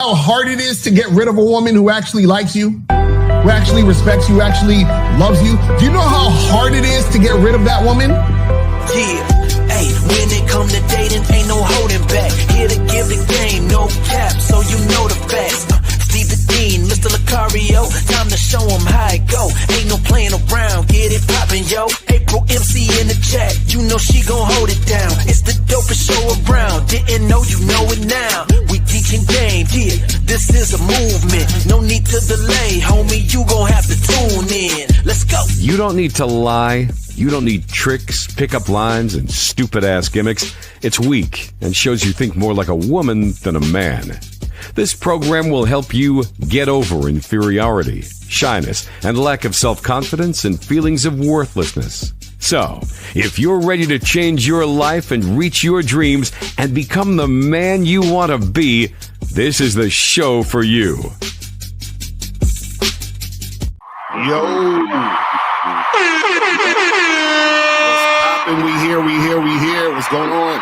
How hard it is to get rid of a woman who actually likes you, who actually respects you, who actually loves you? Do you know how hard it is to get rid of that woman? Yeah, hey, when it come to dating, ain't no holding back. Here to give the game, no cap, so you know the facts. Steve the Dean, Mr. Lucario, time to show him how it go. Ain't no playing around, get it poppin', yo. April MC in the chat, you know she gon' hold it down. It's the dopest show around, didn't know, you know it now. We teaching game, yeah, this is a movement. No need to delay, homie, you gon' have to tune in. Let's go. You don't need to lie. You don't need tricks, pickup lines, and stupid-ass gimmicks. It's weak and shows you think more like a woman than a man. This program will help you get over inferiority, shyness, and lack of self-confidence and feelings of worthlessness. So, if you're ready to change your life and reach your dreams and become the man you want to be, this is the show for you. Yo. We here. What's going on?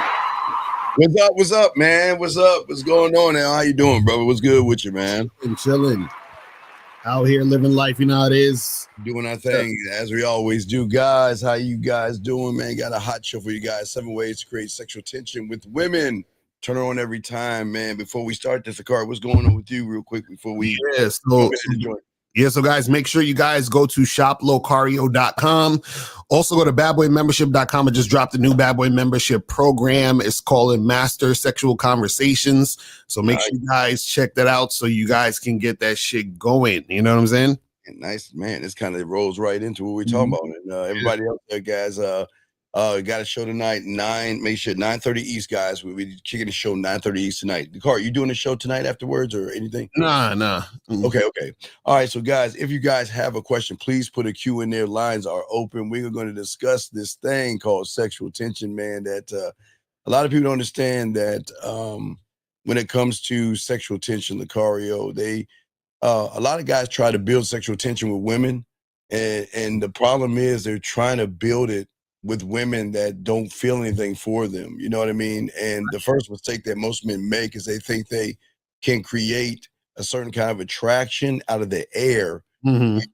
What's up, man? What's up? What's going on now? How you doing, brother? What's good with you, man? I'm chilling. Out here living life, you know how it is. Doing our thing, as we always do. Guys, how you guys doing, man? Got a hot show for you guys. 7 ways to create sexual tension with women. Turn her on every time, man. Before we start this, Akari, what's going on with you real quick before we So guys, make sure you guys go to shoplocario.com. Also go to badboymembership.com and just dropped the new Bad Boy membership program. It's called Master Sexual Conversations. So make sure you guys check that out so you guys can get that shit going. You know what I'm saying? Nice, man. This kind of rolls right into what we're talking about. And everybody else there, guys, got a show tonight, 9:30 East, guys. We'll be kicking the show 9:30 East tonight. Car, you doing the show tonight afterwards or anything? Nah. Mm-hmm. Okay. All right, so guys, if you guys have a question, please put a Q in there. Lines are open. We are going to discuss this thing called sexual tension, man, that a lot of people don't understand that when it comes to sexual tension, Lucario, a lot of guys try to build sexual tension with women, and the problem is they're trying to build it with women that don't feel anything for them. You know what I mean? And the first mistake that most men make is they think they can create a certain kind of attraction out of the air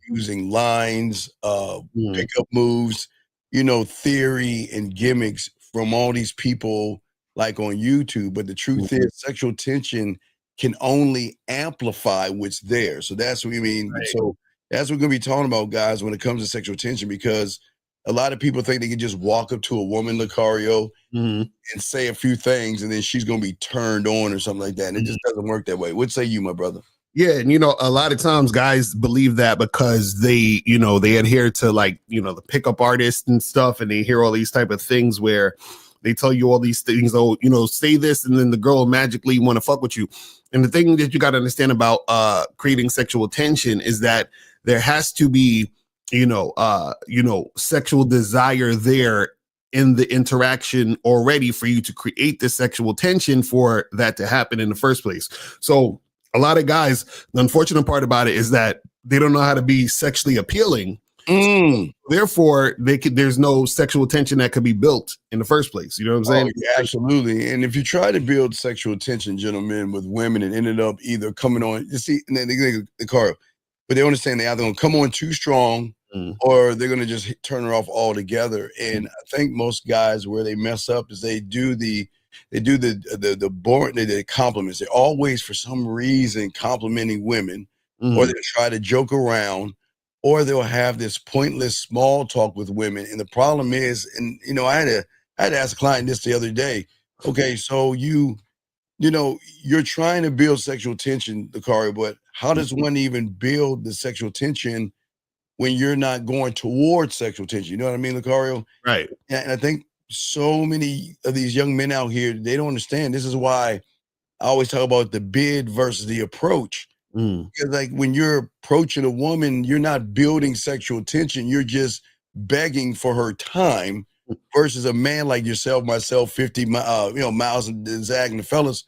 using lines, pickup moves, theory and gimmicks from all these people like on YouTube. But the truth is sexual tension can only amplify what's there. So that's what we mean. Right. So that's what we're going to be talking about, guys, when it comes to sexual tension, because a lot of people think they can just walk up to a woman, Lucario, and say a few things, and then she's going to be turned on or something like that. And it just doesn't work that way. What say you, my brother? Yeah, and a lot of times guys believe that because they adhere to the pickup artists and stuff, and they hear all these type of things where they tell you all these things, say this, and then the girl will magically want to fuck with you. And the thing that you got to understand about creating sexual tension is that there has to be sexual desire there in the interaction already for you to create the sexual tension for that to happen in the first place. So a lot of guys, the unfortunate part about it is that they don't know how to be sexually appealing. So therefore, there's no sexual tension that could be built in the first place. You know what I'm saying? Yeah, absolutely. And if you try to build sexual tension, gentlemen, with women and ended up either coming on, and then the car, but they understand they're either going to come on too strong or they're going to just turn her off altogether. And I think most guys where they mess up is they do the boring, the compliments. They're always, for some reason, complimenting women, or they try to joke around, or they'll have this pointless small talk with women. And the problem is, and I had to ask a client this the other day. Okay, so you're trying to build sexual tension, Lucario, but how does one even build the sexual tension when you're not going towards sexual tension? You know what I mean, Lucario? Right. And I think so many of these young men out here, they don't understand. This is why I always talk about the bid versus the approach. Because when you're approaching a woman, you're not building sexual tension. You're just begging for her time versus a man like yourself, myself, 50 Miles and Zach and the fellas,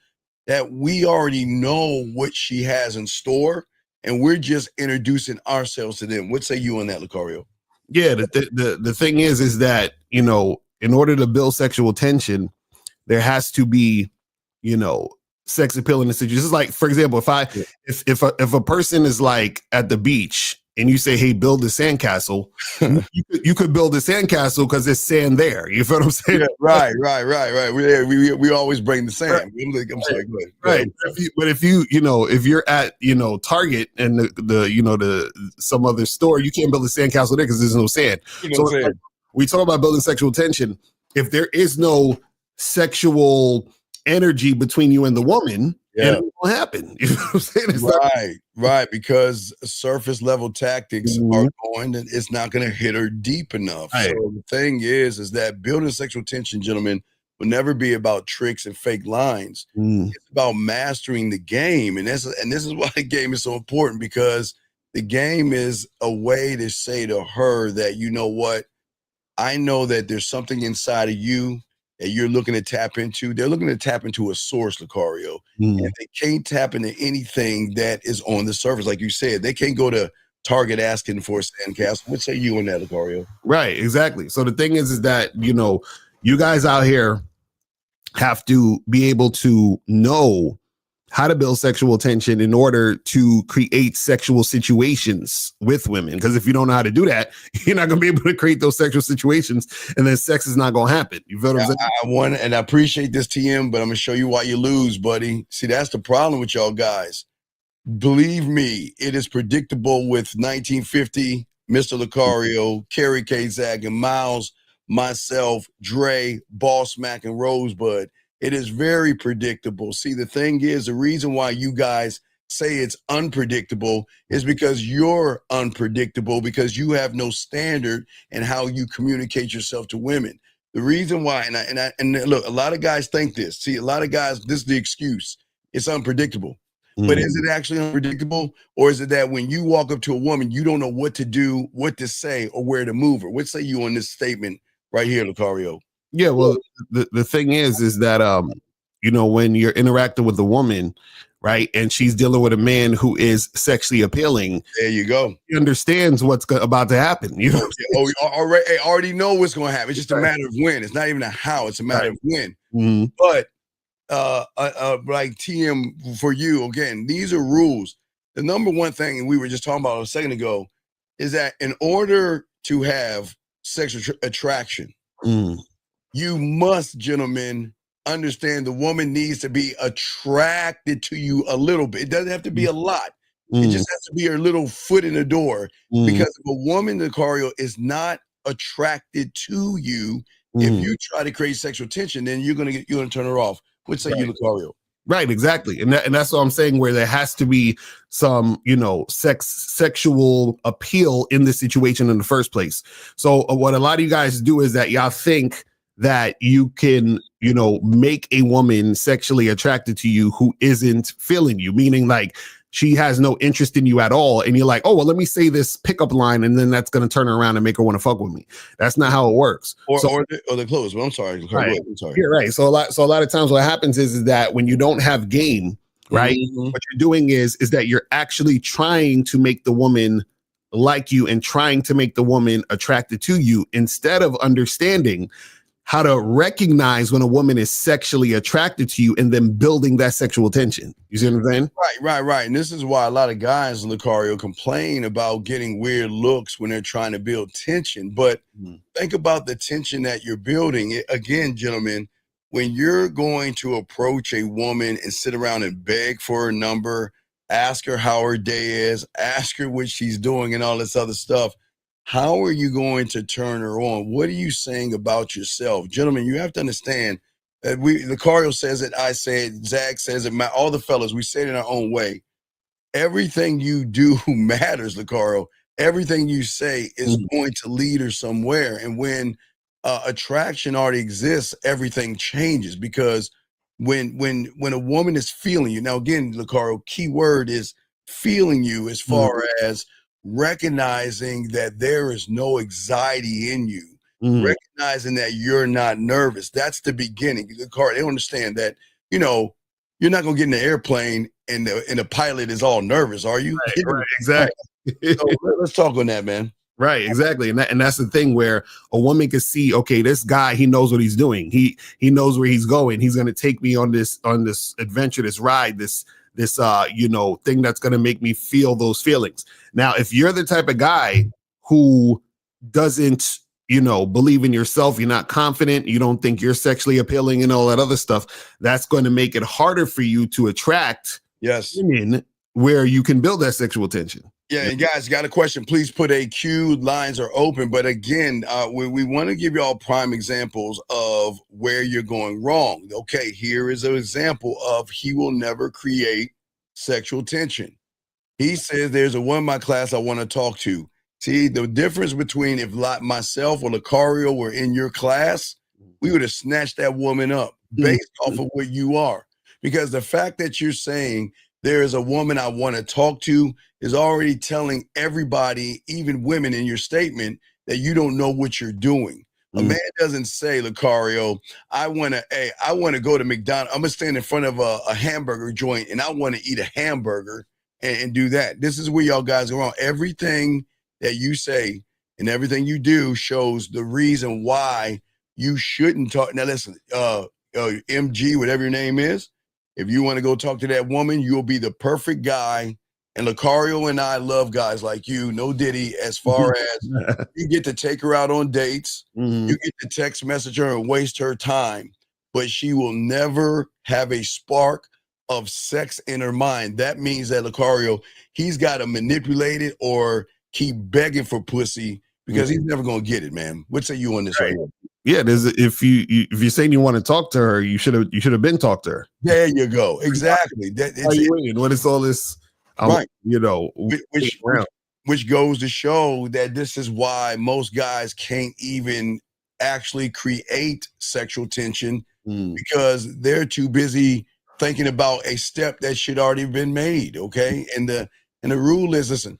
that we already know what she has in store, and we're just introducing ourselves to them. What say you on that, Lucario? Yeah, the thing is that, in order to build sexual tension, there has to be, sex appeal in the situation. This is like, for example, if a person is like at the beach and you say, "Hey, build a sandcastle," you could build a sandcastle because there's sand there. You feel what I'm saying? Yeah, right. We always bring the sand. I'm sorry, go ahead. Right. But if you're at, Target and the some other store, you can't build a sandcastle there because there's no sand. So like, we talk about building sexual tension. If there is no sexual energy between you and the woman, it won't happen. You know what I'm saying? It's right. Because surface level tactics are going, and it's not going to hit her deep enough. Right. So the thing is that building sexual tension, gentlemen, will never be about tricks and fake lines. It's about mastering the game, and this is why the game is so important, because the game is a way to say to her that, you know what, I know that there's something inside of you that you're looking to tap into. They're looking to tap into a source, Lucario. And they can't tap into anything that is on the surface. Like you said, they can't go to Target asking for a sandcastle. What say you on that, Lucario? Right, exactly. So the thing is that, you guys out here have to be able to know how to build sexual tension in order to create sexual situations with women. Because if you don't know how to do that, you're not going to be able to create those sexual situations, and then sex is not going to happen. You feel what I'm saying? I appreciate this, TM, but I'm going to show you why you lose, buddy. See, that's the problem with y'all guys. Believe me, it is predictable with 1950, Mr. Lucario, Kerry Kazak, and Miles, myself, Dre, Boss Mac, and Rosebud. It is very predictable. See, the thing is, the reason why you guys say it's unpredictable is because you're unpredictable, because you have no standard in how you communicate yourself to women. The reason why, and look, a lot of guys think this. See, a lot of guys, this is the excuse. It's unpredictable. But is it actually unpredictable? Or is it that when you walk up to a woman, you don't know what to do, what to say, or where to move her? What say you on this statement right here, Lucario? Yeah, well, the thing is that when you're interacting with a woman, right, and she's dealing with a man who is sexually appealing, there you go. He understands what's about to happen. You know, already know what's going to happen. It's just a matter of when. It's not even a how. It's a matter of when. But like TM, for you again, these are rules. The number one thing, and we were just talking about a second ago, is that in order to have sexual attraction, you must, gentlemen, understand the woman needs to be attracted to you a little bit. It doesn't have to be a lot. It just has to be her little foot in the door. Because if a woman, Lucario, is not attracted to you, if you try to create sexual tension, then you're gonna turn her off. What say you, Lucario? Right, exactly. And that's what I'm saying, where there has to be some, sexual appeal in this situation in the first place. So what a lot of you guys do is that y'all think that you can, make a woman sexually attracted to you who isn't feeling you, meaning like she has no interest in you at all. And you're like, oh, well, let me say this pickup line, and then that's going to turn her around and make her want to fuck with me. That's not how it works. Or the clothes. Well, I'm sorry. Right. I'm sorry. You're right. So a lot of times what happens is that when you don't have game, right, what you're doing is that you're actually trying to make the woman like you and trying to make the woman attracted to you, instead of understanding how to recognize when a woman is sexually attracted to you and then building that sexual tension. You see what I'm saying? Right. And this is why a lot of guys, Lucario, complain about getting weird looks when they're trying to build tension. But think about the tension that you're building. Again, gentlemen, when you're going to approach a woman and sit around and beg for her number, ask her how her day is, ask her what she's doing and all this other stuff, how are you going to turn her on? What are you saying about yourself? Gentlemen, you have to understand that Lucario says it, I say it, Zach says it, all the fellas, we say it in our own way. Everything you do matters, Lucario. Everything you say is going to lead her somewhere. And when attraction already exists, everything changes, because when a woman is feeling you, now again, Lucario, key word is feeling you, as far as recognizing that there is no anxiety in you, recognizing that you're not nervous. That's the beginning. The car, they understand that, you're not going to get in the airplane and the pilot is all nervous, are you? Right, exactly. So let's talk on that, man. Right, exactly. And that's the thing where a woman can see, okay, this guy, he knows what he's doing. He knows where he's going. He's going to take me on this adventure, this ride, this thing that's going to make me feel those feelings. Now, if you're the type of guy who doesn't, believe in yourself, you're not confident, you don't think you're sexually appealing and all that other stuff, that's going to make it harder for you to attract women where you can build that sexual tension. Yeah, and guys, got a question, please put a Q, lines are open. But again, we want to give you all prime examples of where you're going wrong. Okay, here is an example of he will never create sexual tension. He says, there's a woman in my class I want to talk to. See, the difference between if myself or Lucario were in your class, we would have snatched that woman up based off of what you are. Because the fact that you're saying there is a woman I want to talk to is already telling everybody, even women, in your statement that you don't know what you're doing. A man doesn't say, Lucario, I want to go to McDonald's. I'm going to stand in front of a hamburger joint and I want to eat a hamburger and do that. This is where y'all guys are wrong. Everything that you say and everything you do shows the reason why you shouldn't talk. Now listen, MG, whatever your name is, if you want to go talk to that woman, you'll be the perfect guy. And Lucario and I love guys like you, no Diddy, as far as you get to take her out on dates, you get to text message her and waste her time, but she will never have a spark of sex in her mind. That means that Lucario, he's got to manipulate it or keep begging for pussy because he's never going to get it, man. What say you on this right here? Yeah, if you're saying you want to talk to her, you should have been talked to her. There you go. Exactly. What is all this? Right. Which goes to show that this is why most guys can't even actually create sexual tension because they're too busy thinking about a step that should already been made. Okay. And the rule is, listen,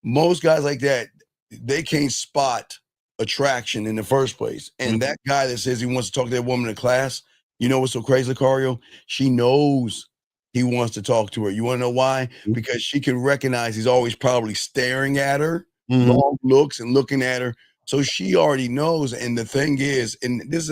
most guys like that, they can't spot attraction in the first place. And that guy that says he wants to talk to that woman in class, you know what's so crazy, Lucario? She knows he wants to talk to her. You want to know why? Because she can recognize he's always probably staring at her, long looks and looking at her. So she already knows. And the thing is, and this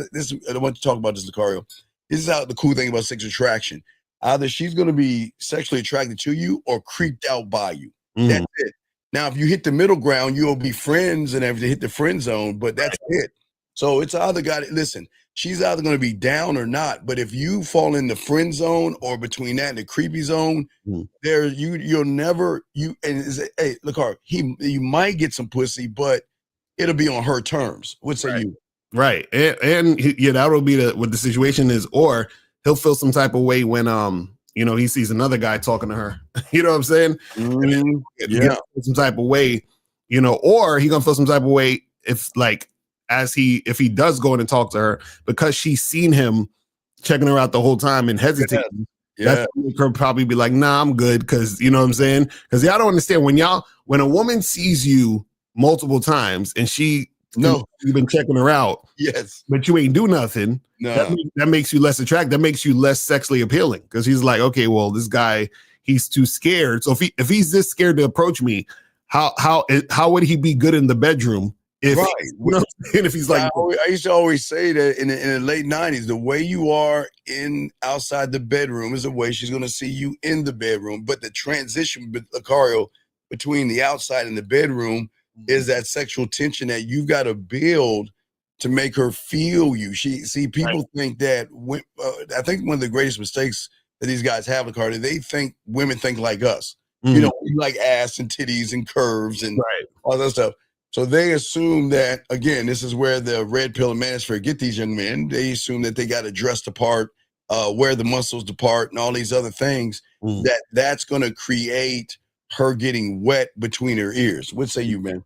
I want to talk about this, Lucario. This is how the cool thing about sexual attraction. Either she's going to be sexually attracted to you or creeped out by you. That's it. Now, if you hit the middle ground, you'll be friends and everything, hit the friend zone, but that's it. So it's either listen, she's either going to be down or not. But if you fall in the friend zone or between that and the creepy zone, hey, look, you might get some pussy, but it'll be on her terms. What say you? Right. And that'll be what the situation is, or he'll feel some type of way when, he sees another guy talking to her. You know what I'm saying? Yeah. Some type of way, or he gonna feel some type of way if he does go in and talk to her because she's seen him checking her out the whole time and hesitating. That's make her probably be like, nah, I'm good. Cause you know what I'm saying? Cause y'all don't understand when a woman sees you multiple times and you've been checking her out. Yes. But you ain't do nothing. No. That makes you less attractive. That makes you less sexually appealing. Cause he's like, okay, well, this guy, he's too scared. So if he's this scared to approach me, how would he be good in the bedroom? If he's like, I used to always say that in the late 90s, the way you are outside the bedroom is the way she's going to see you in the bedroom. But the transition, Lucario, between the outside and the bedroom is that sexual tension that you've got to build to make her feel you. People think that I think one of the greatest mistakes that these guys have, Lucario, they think women think like us. We like ass and titties and curves and all that stuff. So they assume that, again, this is where the red pill and manosphere get these young men. They assume that they got to dress the part, wear the muscles depart, and all these other things. That's going to create her getting wet between her ears. What say you, man?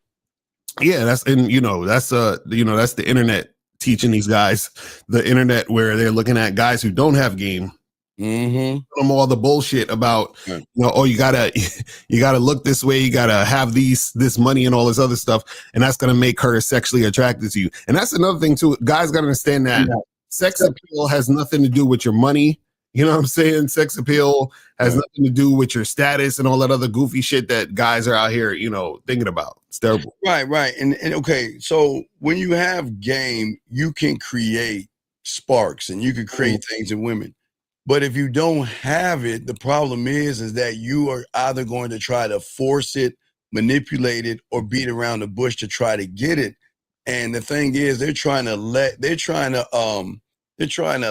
Yeah, that's the internet teaching these guys the internet where they're looking at guys who don't have game. Them all the bullshit about you gotta look this way, you gotta have this money and all this other stuff, and that's gonna make her sexually attracted to you. And that's another thing too. Guys gotta understand that sex appeal has nothing to do with your money. You know what I'm saying? Sex appeal has nothing to do with your status and all that other goofy shit that guys are out here, thinking about. It's terrible. Right. And okay, so when you have game, you can create sparks and you can create things in women. But if you don't have it, the problem is that you are either going to try to force it, manipulate it, or beat around the bush to try to get it. And the thing is, they're trying to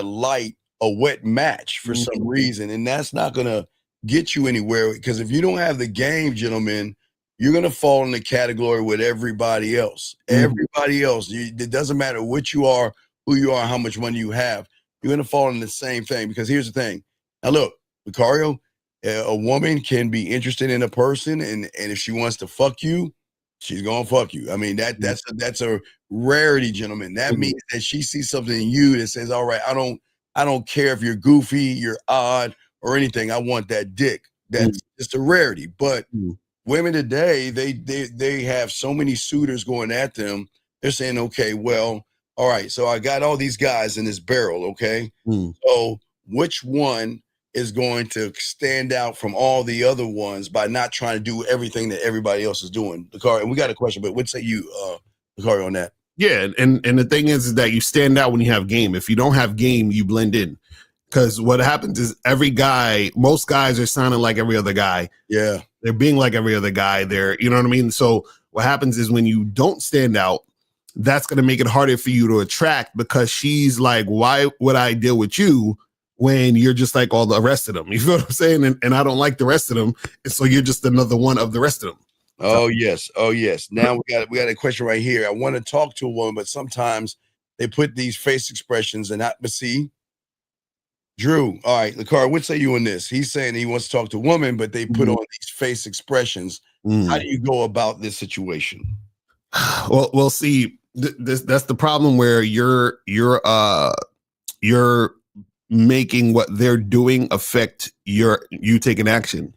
light a wet match for some reason, and that's not gonna get you anywhere. Because if you don't have the game, gentlemen, you're gonna fall in the category with everybody else. Everybody else, it doesn't matter what you are, who you are, how much money you have. You're gonna fall in the same thing. Because here's the thing. Now, look, Lucario, a woman can be interested in a person, and if she wants to fuck you, she's gonna fuck you. I mean, that's a rarity, gentlemen. That means that she sees something in you that says, all right, I don't care if you're goofy, you're odd, or anything. I want that dick. That's just a rarity. But women today, they have so many suitors going at them. They're saying, okay, well, all right, so I got all these guys in this barrel, okay? So which one is going to stand out from all the other ones by not trying to do everything that everybody else is doing? Lucario, and we got a question, but what say you, Lucario, on that? Yeah, and the thing is that you stand out when you have game. If you don't have game, you blend in. Because what happens is most guys are sounding like every other guy. Yeah. They're being like every other guy. You know what I mean? So what happens is when you don't stand out, that's going to make it harder for you to attract, because she's like, why would I deal with you when you're just like all the rest of them? You feel what I'm saying? And I don't like the rest of them. And so you're just another one of the rest of them. Oh, yes. Now we got a question right here. I want to talk to a woman, but sometimes they put these face expressions but see, Drew, all right, Lucario, what say you on this? He's saying he wants to talk to a woman, but they put on these face expressions. How do you go about this situation? Well, see, that's the problem, where you're making what they're doing affect you taking action.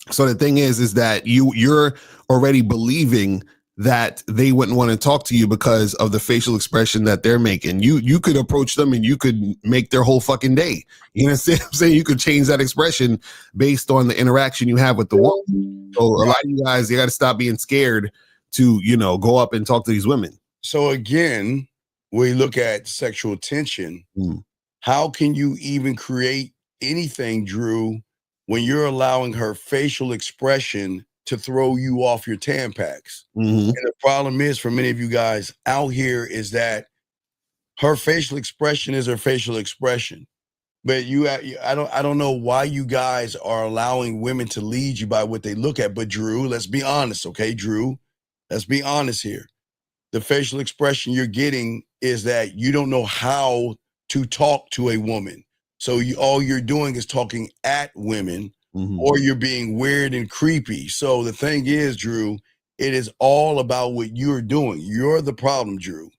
So the thing is that you're already believing that they wouldn't want to talk to you because of the facial expression that they're making. You could approach them and you could make their whole fucking day. You know what I'm saying? You could change that expression based on the interaction you have with the woman. So a lot of you guys, you got to stop being scared to, go up and talk to these women. So again, we look at sexual tension. How can you even create anything, Drew, when you're allowing her facial expression to throw you off your Tampax? And the problem is, for many of you guys out here, is that her facial expression is her facial expression. But I don't know why you guys are allowing women to lead you by what they look at. But Drew, let's be honest, okay, Drew? Let's be honest here. The facial expression you're getting is that you don't know how to talk to a woman. So all you're doing is talking at women, or you're being weird and creepy. So the thing is, Drew, it is all about what you're doing. You're the problem, Drew.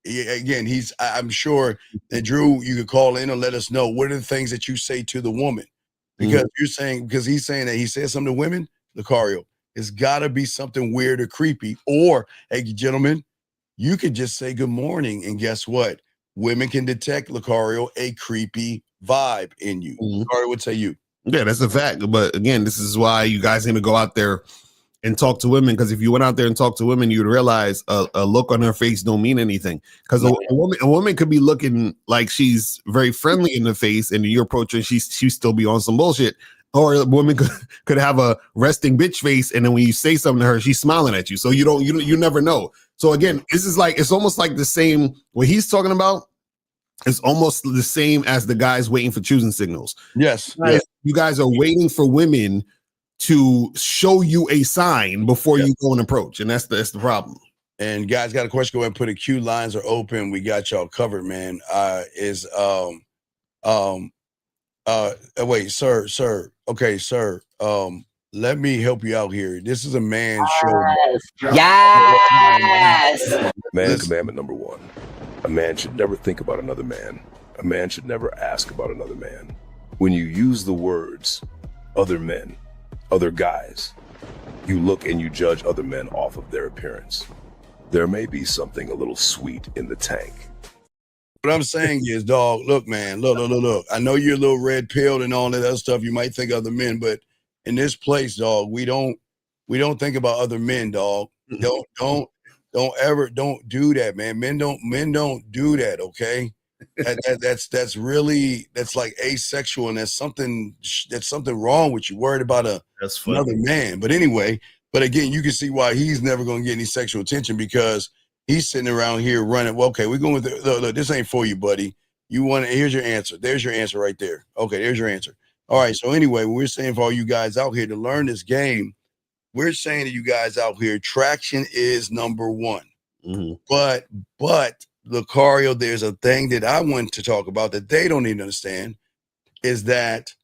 Again, I'm sure that, Drew, you could call in and let us know what are the things that you say to the woman. Because because he's saying that he says something to women, Lucario, it's got to be something weird or creepy. Or, hey, gentlemen, you could just say good morning, and guess what? Women can detect, Lucario, a creepy vibe in you. Lucario, what say you? Yeah, that's a fact. But again, this is why you guys need to go out there and talk to women. Because if you went out there and talked to women, you'd realize a look on her face don't mean anything. Because a woman could be looking like she's very friendly in the face, and you approach her and she still be on some bullshit. Or a woman could have a resting bitch face, and then when you say something to her, she's smiling at you. So you never know. So again, it's almost like the same what he's talking about. It's almost the same as the guys waiting for choosing signals. Yes. You guys are waiting for women to show you a sign before you go and approach. And that's the problem. And guys, got a question, go ahead and put a queue. Lines are open. We got y'all covered, man. Wait, sir. Okay, sir. Let me help you out here. This is a man's show. Yes. Man commandment number 1. A man should never think about another man. A man should never ask about another man. When you use the words other men, other guys, you look and you judge other men off of their appearance. There may be something a little sweet in the tank. What I'm saying is, dog, look, man, look. I know you're a little red pilled and all that other stuff. You might think other men, but in this place, dog, we don't think about other men, dog. Don't do that, man. Men don't do that. Okay, that's like asexual, and that's something wrong with you. Worried about another man. But anyway, but again, you can see why he's never going to get any sexual attention because he's sitting around here running. Well, okay, we're going with look, this ain't for you, buddy. You want it? Here's your answer. There's your answer right there. Okay, there's your answer. All right. So anyway, we're saying for all you guys out here to learn this game, we're saying to you guys out here, traction is number one. Mm-hmm. But Lucario, there's a thing that I want to talk about that they don't even understand is that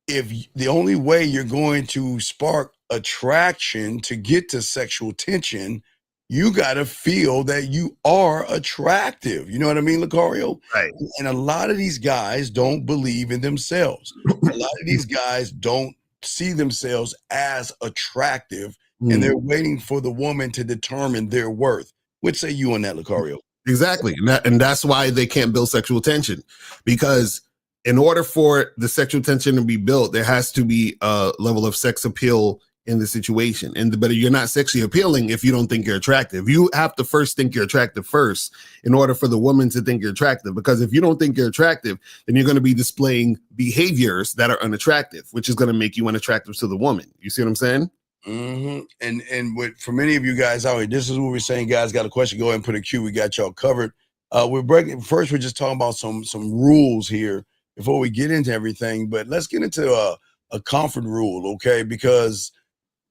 if the only way you're going to spark attraction to get to sexual tension, you got to feel that you are attractive. You know what I mean, Lucario? Right. And a lot of these guys don't believe in themselves. A lot of these guys don't see themselves as attractive, and they're waiting for the woman to determine their worth. What say you on that, Lucario? Exactly. And that's why they can't build sexual tension, because in order for the sexual tension to be built, there has to be a level of sex appeal in the situation. But you're not sexually appealing if you don't think you're attractive. You have to first think you're attractive first in order for the woman to think you're attractive. Because if you don't think you're attractive, then you're going to be displaying behaviors that are unattractive, which is going to make you unattractive to the woman. You see what I'm saying? Mm-hmm. And for many of you guys out here, this is what we're saying. Guys, got a question? Go ahead and put a Q. We got y'all covered. We're breaking. First, we're just talking about some rules here before we get into everything. But let's get into a comfort rule, okay? Because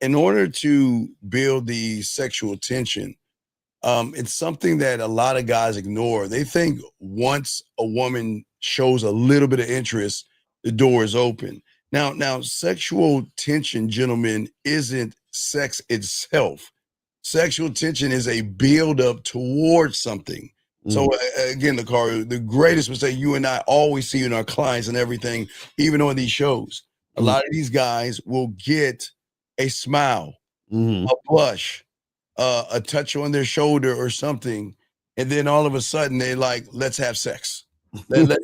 in order to build the sexual tension, it's something that a lot of guys ignore. They think once a woman shows a little bit of interest, the door is open. Now, sexual tension, gentlemen, isn't sex itself. Sexual tension is a build-up towards something. So again, the greatest mistake you and I always see in our clients and everything, even on these shows, a lot of these guys will get a smile, a blush, a touch on their shoulder or something, and then all of a sudden they're like, let's have sex. Let's have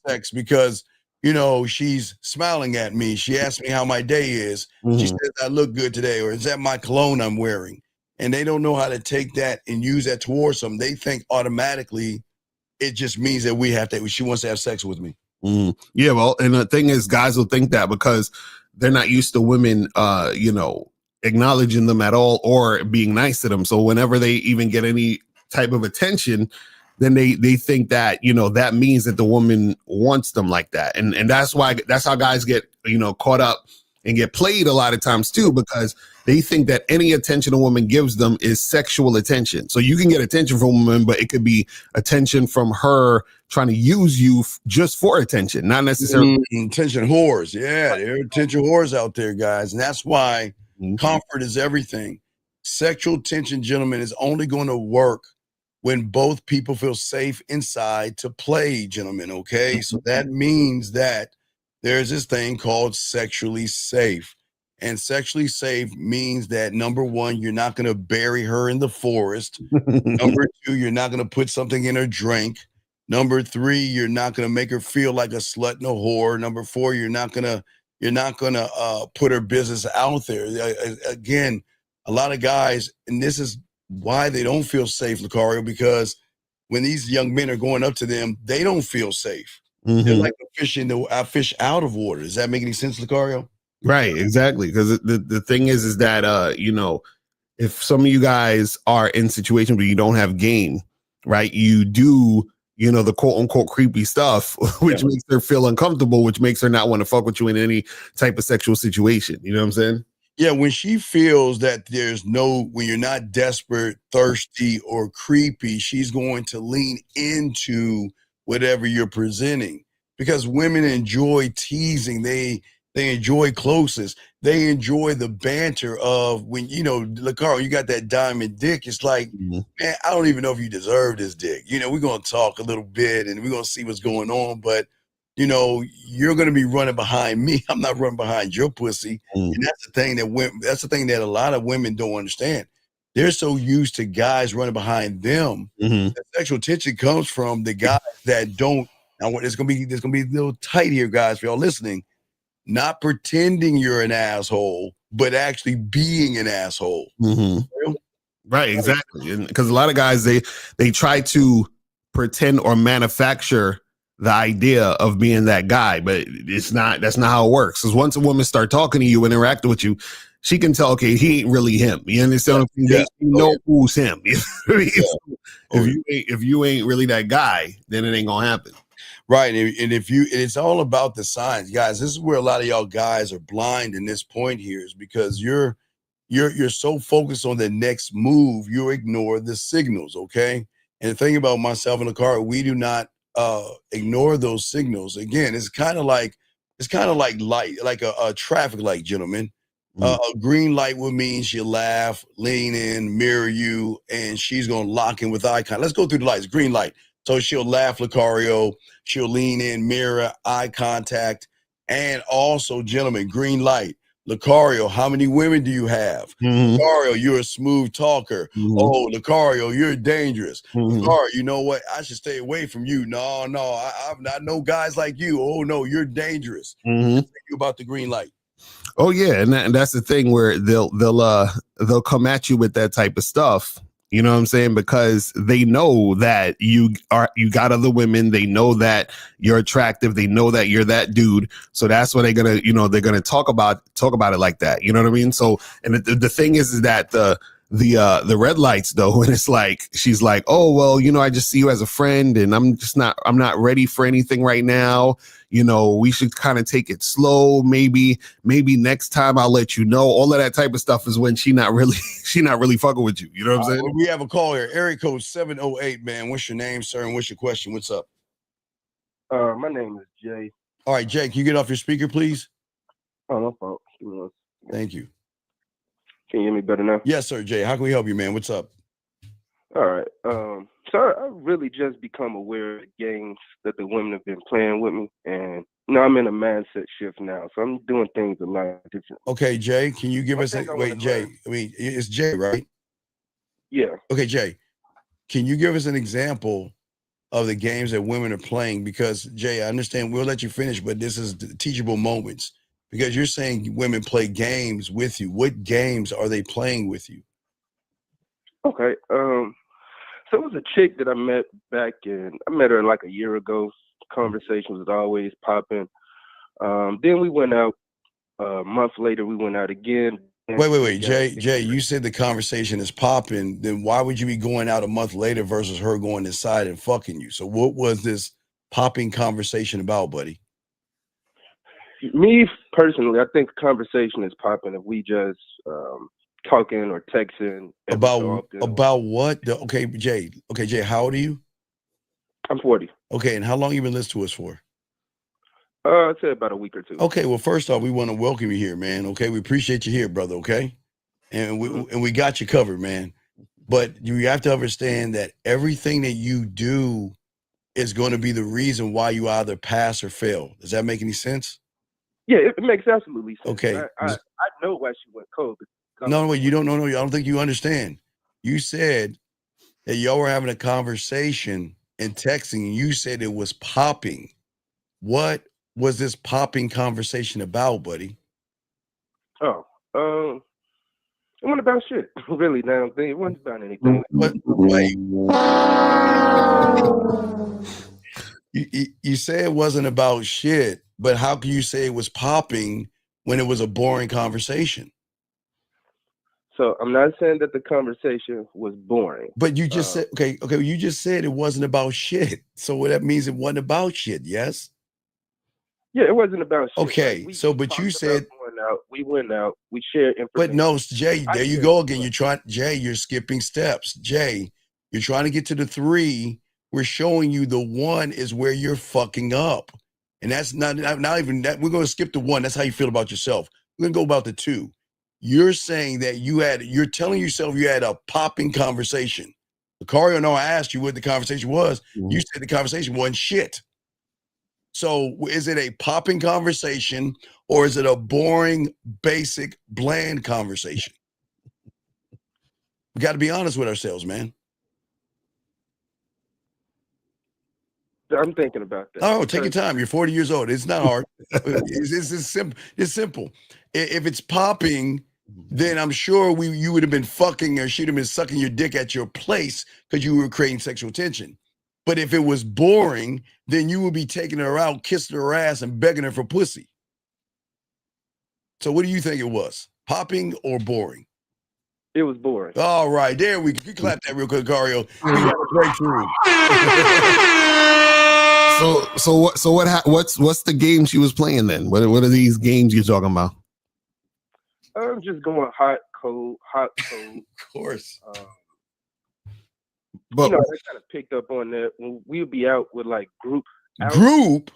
sex because, you know, she's smiling at me. She asked me how my day is. She says, I look good today, or is that my cologne I'm wearing? And they don't know how to take that and use that towards them. They think automatically it just means that she wants to have sex with me. Yeah, well, and the thing is, guys will think that because they're not used to women, acknowledging them at all or being nice to them. So whenever they even get any type of attention, then they think that, that means that the woman wants them like that. And that's how guys get, caught up and get played a lot of times too, because they think that any attention a woman gives them is sexual attention. So you can get attention from a woman, but it could be attention from her trying to use you just for attention, not necessarily attention whores. Yeah, there are attention whores out there, guys. And that's why comfort is everything. Sexual tension, gentlemen, is only going to work when both people feel safe inside to play, gentlemen. Okay. So that means that there's this thing called sexually safe. And sexually safe means that, number one, you're not going to bury her in the forest. Number two, you're not going to put something in her drink. Number three, you're not going to make her feel like a slut and a whore. Number four, you're not going to put her business out there. Again, a lot of guys, and this is why they don't feel safe, Lucario, because when these young men are going up to them, they don't feel safe. They're like a fish out of water. Does that make any sense, Lucario? Right, exactly. Because the thing is that if some of you guys are in situations where you don't have game, right, you do, the quote unquote creepy stuff, which makes her feel uncomfortable, which makes her not want to fuck with you in any type of sexual situation. You know what I'm saying? Yeah, when she feels that when you're not desperate, thirsty, or creepy, she's going to lean into whatever you're presenting, because women enjoy teasing. They enjoy closeness. They enjoy the banter of when, Lucario, you got that diamond dick. It's like, man, I don't even know if you deserve this dick. We're going to talk a little bit and we're going to see what's going on. But, you're going to be running behind me. I'm not running behind your pussy. And that's the thing that a lot of women don't understand. they're so used to guys running behind them. Mm-hmm. The sexual tension comes from the guys that don't. Now, it's gonna be a little tight here, guys, for y'all listening. Not pretending you're an asshole, but actually being an asshole. Mm-hmm. Right, exactly. And because a lot of guys they try to pretend or manufacture the idea of being that guy, but that's not how it works. Because once a woman start talking to you, interacting with you, she can tell, okay, he ain't really him. You understand? Yeah. You know who's him. You know what I mean? If you ain't really that guy, then it ain't gonna happen. Right. And it's all about the signs, guys. This is where a lot of y'all guys are blind in this point here, is because you're so focused on the next move, you ignore the signals. Okay. And the thing about myself and the car, we do not ignore those signals. Again, it's kind of like light, like a traffic light, gentlemen. A green light would mean she'll laugh, lean in, mirror you, and she's gonna lock in with eye contact. Let's go through the lights. Green light. So she'll laugh, Lucario. She'll lean in, mirror, eye contact. And also, gentlemen, green light. Lucario, how many women do you have? Lucario, you're a smooth talker. Oh, Lucario, you're dangerous. Lucario, you know what? I should stay away from you. No, I know guys like you. Oh, no, you're dangerous. Think about the green light. Oh yeah, and that's the thing where they'll come at you with that type of stuff. You know what I'm saying? Because they know that you got other women. They know that you're attractive. They know that you're that dude. So that's what they're gonna talk about it like that. You know what I mean? So, and the thing is that the red lights though, and it's like she's like, oh well, I just see you as a friend, and I'm not ready for anything right now. We should kind of take it slow. Maybe next time I'll let you know. All of that type of stuff is when she not really fucking with you. You know what I'm saying? Well, we have a call here. Area code 708, man. What's your name, sir? And what's your question? What's up? My name is Jay. All right, Jay, can you get off your speaker, please? Oh, no fault. Thank you. Can you hear me better now? Yes, sir, Jay. How can we help you, man? What's up? All right. Sir, I've really just become aware of the games that the women have been playing with me. And I'm in a mindset shift now. So I'm doing things a lot different. Okay, Jay, can you give us Jay, it's Jay, right? Yeah. Okay, Jay, can you give us an example of the games that women are playing? Because, Jay, I understand we'll let you finish, but this is the teachable moments. Because you're saying women play games with you. What games are they playing with you? Okay. So it was a chick that I met I met her like a year ago. Conversations was always popping. Then we went out. A month later, we went out again. Wait, Jay, you said the conversation is popping. Then why would you be going out a month later versus her going inside and fucking you? So what was this popping conversation about, buddy? Me personally, I think the conversation is popping if we just talking or texting about what? Okay, Jay, how old are you? I'm 40. Okay, and how long you been listening to us for? I'd say about a week or two. Okay, well, first off, we want to welcome you here, man. Okay, we appreciate you here, brother. Okay, and we got you covered, man. But you have to understand that everything that you do is going to be the reason why you either pass or fail. Does that make any sense? Yeah, it makes absolutely sense. Okay, I know why she went cold. No, you don't know. I don't think you understand. You said that y'all were having a conversation and texting, and you said it was popping. What was this popping conversation about, buddy? Oh, it wasn't about shit. Really, now it wasn't about anything. Wait. You say it wasn't about shit, but how can you say it was popping when it was a boring conversation? So I'm not saying that the conversation was boring. But you just said, okay, you just said it wasn't about shit. So that means it wasn't about shit, yes? Yeah, it wasn't about shit. Okay, but you said we went out, we shared information. But no, Jay, there you go again. You're skipping steps. Jay, you're trying to get to the 3. We're showing you the 1 is where you're fucking up. And that's not even that. We're going to skip the 1. That's how you feel about yourself. We're going to go about the 2. You're saying that you're telling yourself you had a popping conversation. Lucario, no, I asked you what the conversation was. You said the conversation wasn't shit. So is it a popping conversation or is it a boring, basic, bland conversation? We got to be honest with ourselves, man. I'm thinking about that. Oh, take your time. You're 40 years old. It's not hard. It's simple. It's simple. If it's popping, then I'm sure you would have been fucking, or she'd have been sucking your dick at your place because you were creating sexual tension. But if it was boring, then you would be taking her out, kissing her ass, and begging her for pussy. So what do you think it was? Popping or boring? It was boring. All right, there we go. You clap that real quick, Cario. We got a breakthrough. What's the game she was playing then? What are these games you're talking about? I'm just going hot, cold, hot, cold. Of course. But I kind of picked up on that when we'll be out with like group. Group?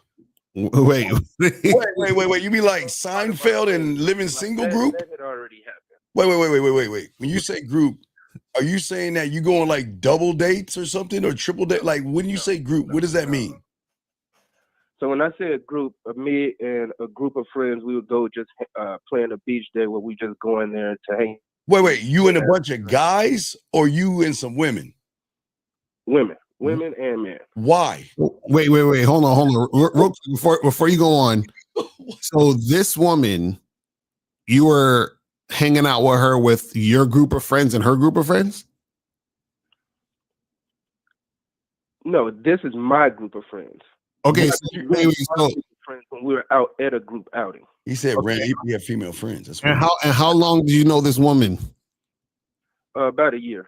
wait. Wait. You mean like Seinfeld and Living Single group? That had already happened. Wait. When you say group, are you saying that you go on like double dates or something, or triple date? Like when you say group, what does that mean? So when I say a group, me and a group of friends, we would go just play on a beach day where we just go in there to hang. Wait, you and a bunch of guys, or you and some women? Women and men. Why? Wait. Hold on. Before you go on. So this woman, you were hanging out with her with your group of friends and her group of friends? No, this is my group of friends. Okay, so friends when we were out at a group outing. He said, okay. He had female friends. That's and how long did you know this woman? About a year.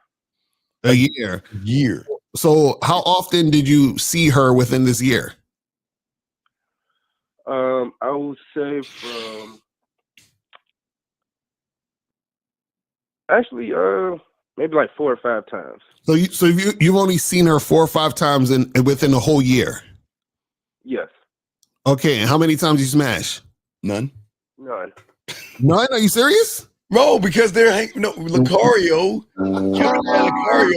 A year. Year. So how often did you see her within this year? I would say from actually maybe like 4 or 5 times. So you've only seen her 4 or 5 times within a whole year? Yes. Okay, and how many times you smash? None. None? Are you serious? Bro, because they're Lucario,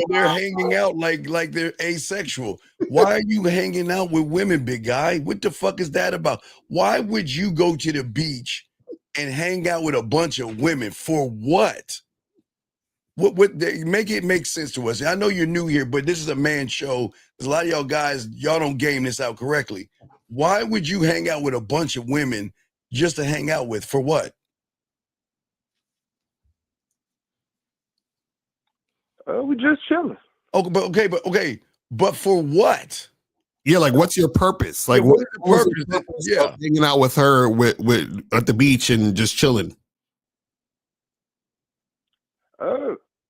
they're hanging out like they're asexual. Why are you hanging out with women, big guy? What the fuck is that about? Why would you go to the beach and hang out with a bunch of women for what? What make it make sense to us? I know you're new here, but this is a man show. There's a lot of y'all guys, y'all don't game this out correctly. Why would you hang out with a bunch of women just to hang out with? For what? We just chilling. Okay, but for what? Yeah, like what's your purpose? Like what is the purpose? Yeah, hanging out with her with at the beach and just chilling.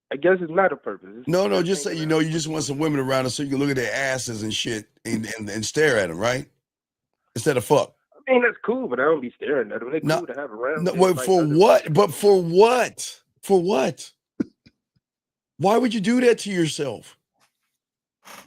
I guess it's not a purpose. No, just say you just want some women around us so you can look at their asses and shit and stare at them, right? Instead of fuck. I mean, that's cool, but I don't be staring at them. They're cool to have around. No, wait, for what? But for what? For what? Why would you do that to yourself?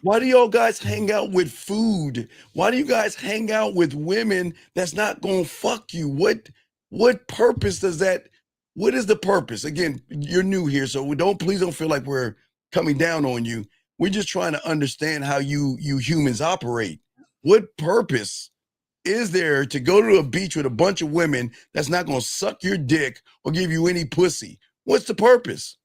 Why do y'all guys hang out with food? Why do you guys hang out with women that's not gonna fuck you? What purpose does that? What is the purpose? Again, you're new here, so please don't feel like we're coming down on you. We're just trying to understand how you humans operate. What purpose is there to go to a beach with a bunch of women that's not gonna suck your dick or give you any pussy? What's the purpose?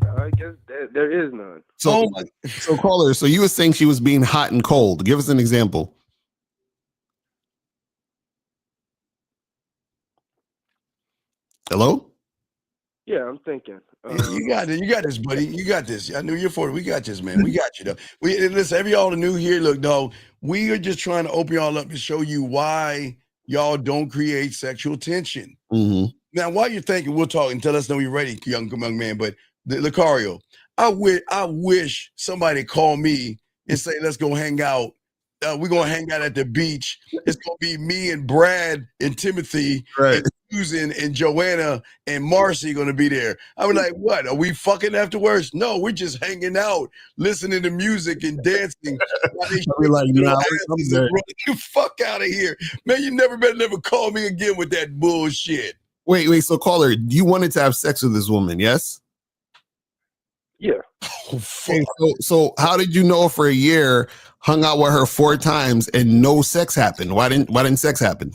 I guess there is none. So caller, so you were saying she was being hot and cold. Give us an example. Hello? Yeah, I'm thinking. You got it. You got this, buddy. You got this. I knew you're for it. We got this, man. We got you, though. Listen, every y'all new here, look, dog, we are just trying to open y'all up to show you why y'all don't create sexual tension. Mm-hmm. Now, while you're thinking, we'll talk and tell us when you're ready, young man. But Lucario, I wish somebody called me and say, let's go hang out. We're going to hang out at the beach. It's going to be me and Brad and Timothy and Susan and Joanna and Marcy going to be there. I was like, what? Are we fucking afterwards? No, we're just hanging out, listening to music and dancing. We're like, nah, you fuck out of here. Man, you better never call me again with that bullshit. Wait. So caller, you wanted to have sex with this woman, yes? Yeah. Oh, fuck. So how did you know for a year, hung out with her 4 times and no sex happened? Why didn't sex happen?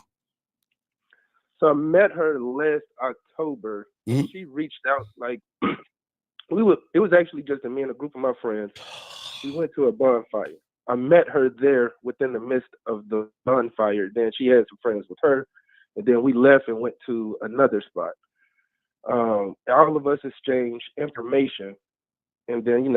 So I met her last October. Mhm. She reached out like it was actually just me and a group of my friends. We went to a bonfire. I met her there within the midst of the bonfire. Then she had some friends with her, and then we left and went to another spot. All of us exchanged information, and then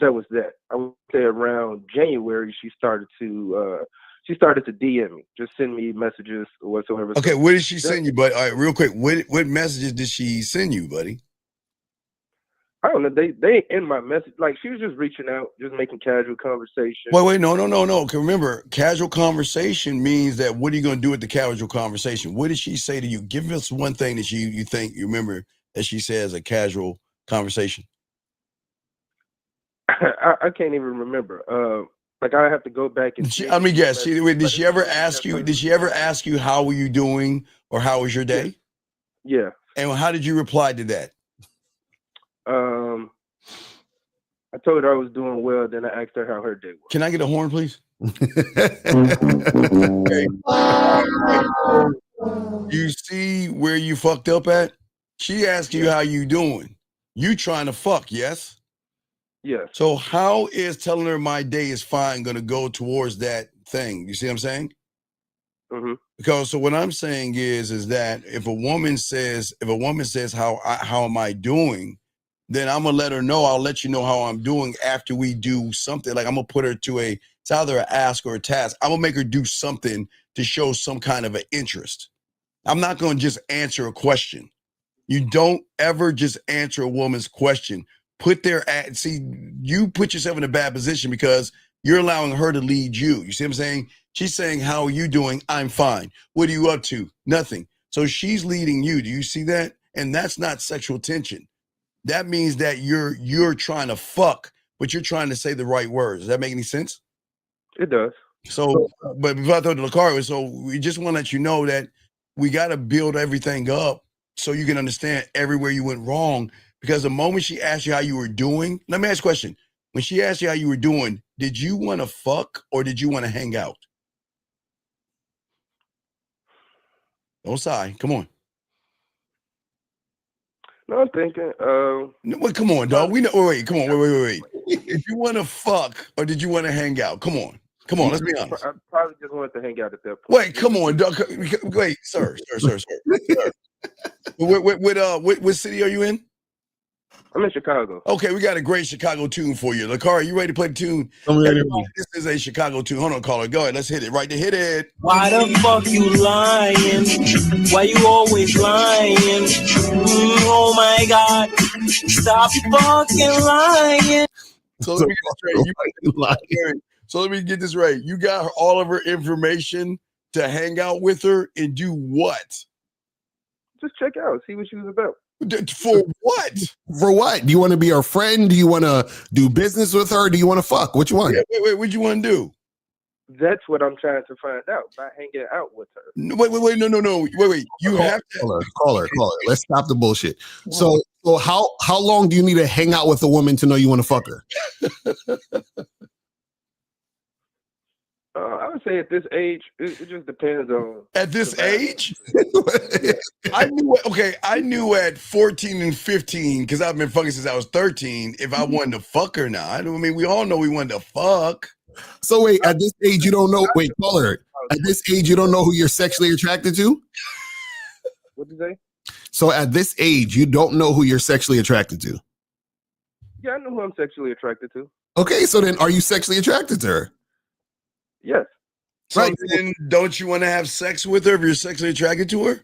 that was that. I would say around January she started to DM me, just send me messages or whatsoever. Okay, So what did she send you, buddy? All right, real quick, what messages did she send you, buddy? I don't know. They in my message, like she was just reaching out, just making casual conversation. Wait, no. Okay, remember, casual conversation means that what are you going to do with the casual conversation? What did she say to you? Give us one thing that you think you remember that she says a casual conversation. I can't even remember. Like I have to go back and. Let me guess. Did she ever ask you? Did she ever ask you how were you doing or how was your day? Yeah. And how did you reply to that? I told her I was doing well. Then I asked her how her day was. Can I get a horn, please? You see where you fucked up at? She asked you how you doing. You trying to fuck, yes? Yes. So how is telling her my day is fine going to go towards that thing? You see what I'm saying? Mm-hmm. Because so what I'm saying is that if a woman says how am I doing, then I'm gonna let her know. I'll let you know how I'm doing after we do something. Like I'm gonna put her to it's either an ask or a task. I'm gonna make her do something to show some kind of an interest. I'm not gonna just answer a question. You don't ever just answer a woman's question. You put yourself in a bad position because you're allowing her to lead you. You see what I'm saying? She's saying, how are you doing? I'm fine. What are you up to? Nothing. So she's leading you. Do you see that? And that's not sexual tension. That means that you're trying to fuck, but you're trying to say the right words. Does that make any sense? It does. So, but before I throw to the car, so we just want to let you know that we got to build everything up so you can understand everywhere you went wrong. Because the moment she asked you how you were doing, let me ask you a question. When she asked you how you were doing, did you want to fuck or did you want to hang out? Don't sigh. Come on. No, I'm thinking. No, come on, dog. We know. Wait. Come on. Wait. Did you want to fuck or did you want to hang out? Come on. Let's be honest. I probably just wanted to hang out at that point. Wait, come on, dog. Wait, sir. What city are you in? I'm in Chicago. Okay, we got a great Chicago tune for you. Lakara, you ready to play the tune? This is a Chicago tune. Hold on, caller. Go ahead. Let's hit it. Right to hit it. Why the fuck you lying? Why you always lying? Oh my God. Stop fucking lying. So let me get this right. You got all of her information to hang out with her and do what? Just check out, see what she was about. For what? For what? Do you want to be her friend? Do you want to do business with her? Do you want to fuck? Which one? Yeah, wait, what you want to do? That's what I'm trying to find out by hanging out with her. No, wait, no. Wait. You have to call her. Let's stop the bullshit. So how long do you need to hang out with a woman to know you want to fuck her? I would say at this age, it just depends on. At this age? I knew at 14 and 15, because I've been fucking since I was 13, if I wanted to fuck her now. I mean, we all know we wanted to fuck. So wait, at this age, you don't know. Wait, call her. At this age, you don't know who you're sexually attracted to? What'd you say? So at this age, you don't know who you're sexually attracted to? Yeah, I know who I'm sexually attracted to. Okay, so then are you sexually attracted to her? Yes. So Right. then don't you want to have sex with her if you're sexually attracted to her?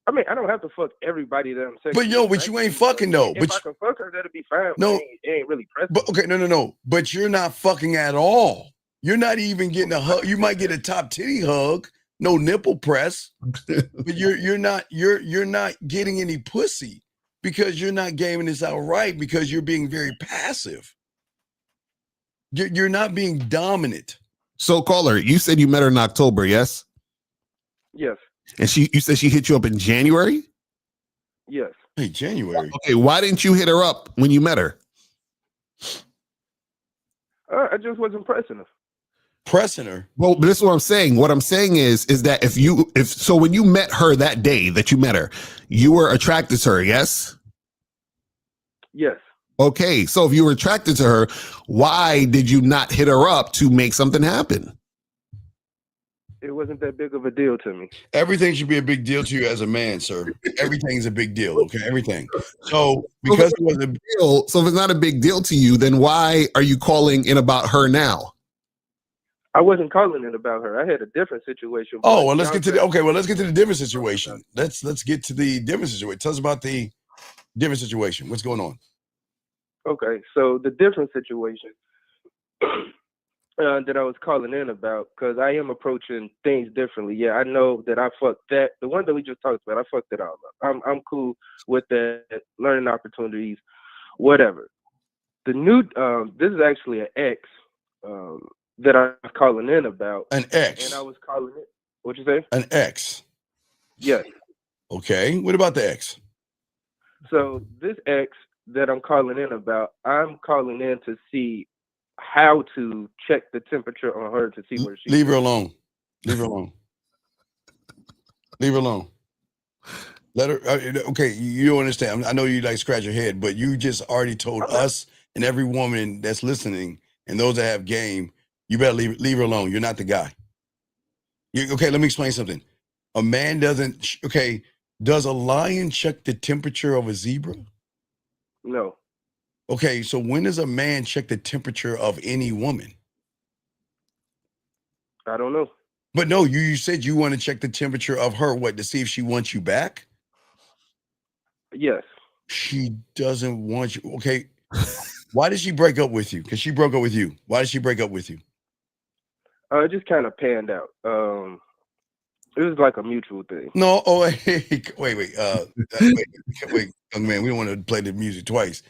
I mean, I don't have to fuck everybody that I'm sexually But you ain't fucking though. If I can fuck her, that'll be fine. No. It ain't really pressing. But okay, no. But you're not fucking at all. You're not even getting a hug. You might get a top titty hug, no nipple press, but you're not getting any pussy because you're not gaming this out right because you're being very passive. You're not being dominant. So caller, you said you met her in October, yes? Yes. And you said she hit you up in January? Yes. Hey, January. Okay, why didn't you hit her up when you met her? I just wasn't pressing her. Pressing her. Well, this is what I'm saying. What I'm saying is that if when you met her that day that you met her, you were attracted to her, yes? Yes. Okay, so if you were attracted to her, why did you not hit her up to make something happen? It wasn't that big of a deal to me. Everything should be a big deal to you as a man, sir. Everything's a big deal, okay? Everything. So because it was a deal, so if it's not a big deal to you, then why are you calling in about her now? I wasn't calling it about her. I had a different situation. Oh, well, let's get to the different situation. Let's get to the different situation. Tell us about the different situation. What's going on? Okay, so the different situation that I was calling in about, because I am approaching things differently. Yeah, I know that I fucked that. The one that we just talked about, I fucked it all up. I'm cool with that, learning opportunities, whatever. The new, this is actually an ex that I was calling in about. An ex? And I was calling it, what'd you say? An ex? Yes. Okay, what about the ex? So this ex that I'm calling in about, I'm calling in to see how to check the temperature on her to see where she leave her alone. Leave her alone. Leave her alone. Let her. Okay, you don't understand. I know you like scratch your head, but you just already told us and every woman that's listening and those that have game, you better leave her alone. You're not the guy. Okay, let me explain something. A man doesn't. Okay, does a lion check the temperature of a zebra? No. Okay, so when does a man check the temperature of any woman? I don't know. But no, you said you want to check the temperature of her, what, to see if she wants you back? Yes. She doesn't want you. Okay. Why did she break up with you? Because she broke up with you. Why did she break up with you? It just kind of panned out. It was like a mutual thing. No, wait, young man, we don't want to play the music twice.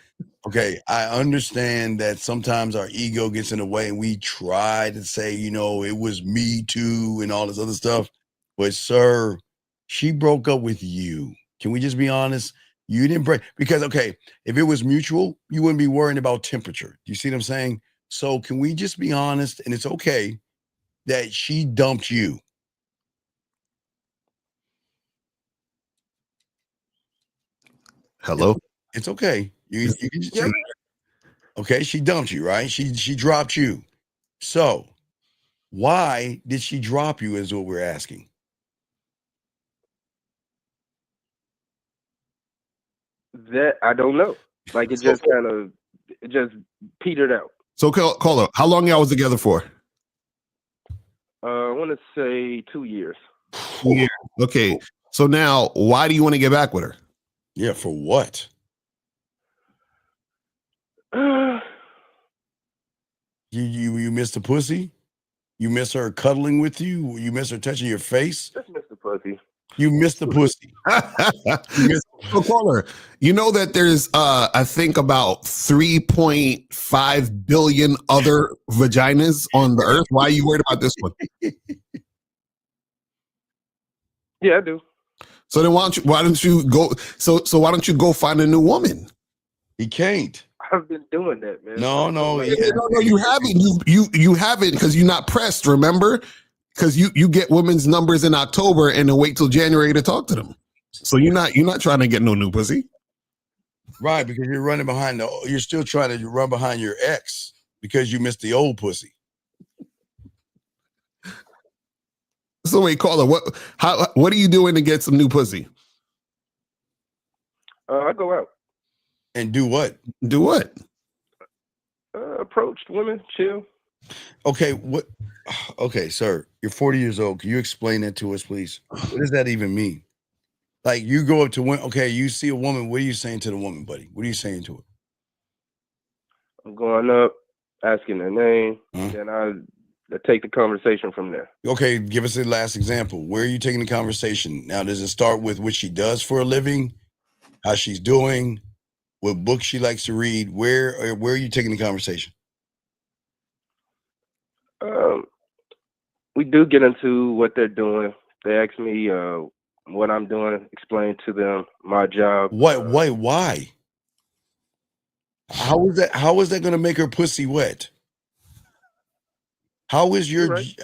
Okay, I understand that sometimes our ego gets in the way and we try to say, it was me too and all this other stuff. But sir, she broke up with you. Can we just be honest? You didn't break because, okay, if it was mutual, you wouldn't be worrying about temperature. You see what I'm saying? So can we just be honest? And it's okay that she dumped you. Hello? It's okay. You can just say, okay, she dumped you, right? She dropped you. So why did she drop you is what we're asking. That I don't know. Like it just petered out. So caller, how long y'all was together for? I want to say 2 years. Yeah. Okay. So now why do you want to get back with her? Yeah, for what? You miss the pussy? You miss her cuddling with you? You miss her touching your face? Just miss the pussy. You miss the pussy. So caller, you know that there's I think about 3.5 billion other vaginas on the earth. Why are you worried about this one? Yeah, I do. So then why don't you go why don't you go find a new woman? He can't. I've been doing that, man. No, no, you haven't. You haven't because you're not pressed, remember? Because you get women's numbers in October and then wait till January to talk to them. So you're not trying to get no new pussy. Right, because you're still trying to run behind your ex because you missed the old pussy. So wait, caller, what are you doing to get some new pussy? I go out. And do what? Do what? Approached women, chill. Okay, what? Okay, sir, you're 40 years old. Can you explain that to us, please? What does that even mean? Like you go up to women, okay, you see a woman. What are you saying to the woman, buddy? What are you saying to her? I'm going up, asking their name, and I take the conversation from there. Okay, give us the last example. Where are you taking the conversation? Now, does it start with what she does for a living, how she's doing, what books she likes to read? Where are you taking the conversation? We do get into what they're doing. They ask me what I'm doing, explain to them my job. Why? How is that going to make her pussy wet? How is your Right.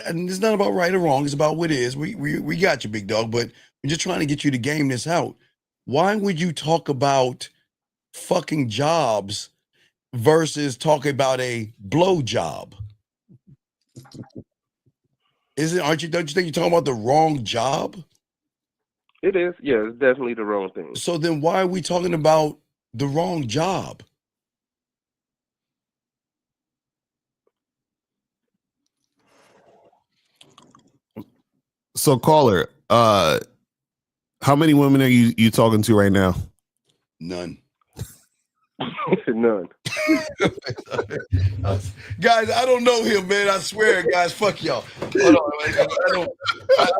and it's not about right or wrong, it's about what is. We got you, big dog, but we're just trying to get you to game this out. Why would you talk about fucking jobs versus talk about a blow job? Don't you think you're talking about the wrong job? It is. Yeah, it's definitely the wrong thing. So then why are we talking about the wrong job? So caller, how many women are you talking to right now? None. None. Guys, I don't know him, man. I swear, guys, fuck y'all. Hold on, I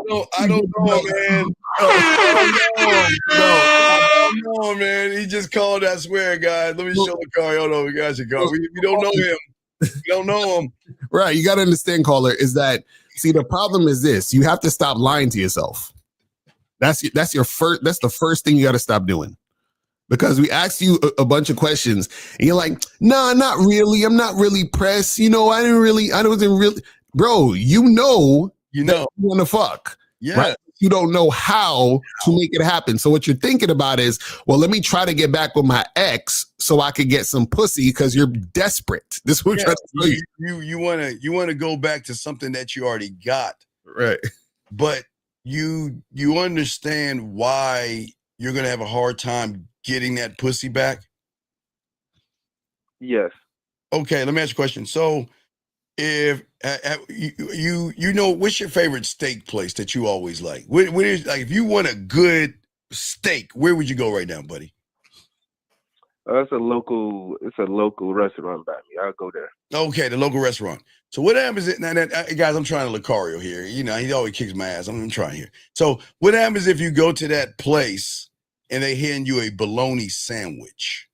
don't know him, man. I don't know him, man. He just called. I swear, guys. Let me show the car. Hold on, guys, you go. We don't know him. We don't know him. Right. You got to understand, caller, is that see the problem is this: you have to stop lying to yourself. That's the first thing you got to stop doing. Because we asked you a bunch of questions and you're like, nah, not really. I'm not really pressed. I wasn't really, bro, you want to fuck. Yeah. Right? You don't know how to make it happen. So what you're thinking about is, well, let me try to get back with my ex so I could get some pussy because you're desperate. This is what I'm trying to tell you. You want to go back to something that you already got. Right. But you understand why you're going to have a hard time getting that pussy back? Yes. Okay, let me ask you a question. So, if what's your favorite steak place that you always like? Where is, like, if you want a good steak, where would you go right now, buddy? It's a local restaurant by me. I'll go there. Okay, the local restaurant. So what happens now, guys, I'm trying to Lucario here. He always kicks my ass. I'm trying here. So what happens if you go to that place and they hand you a bologna sandwich?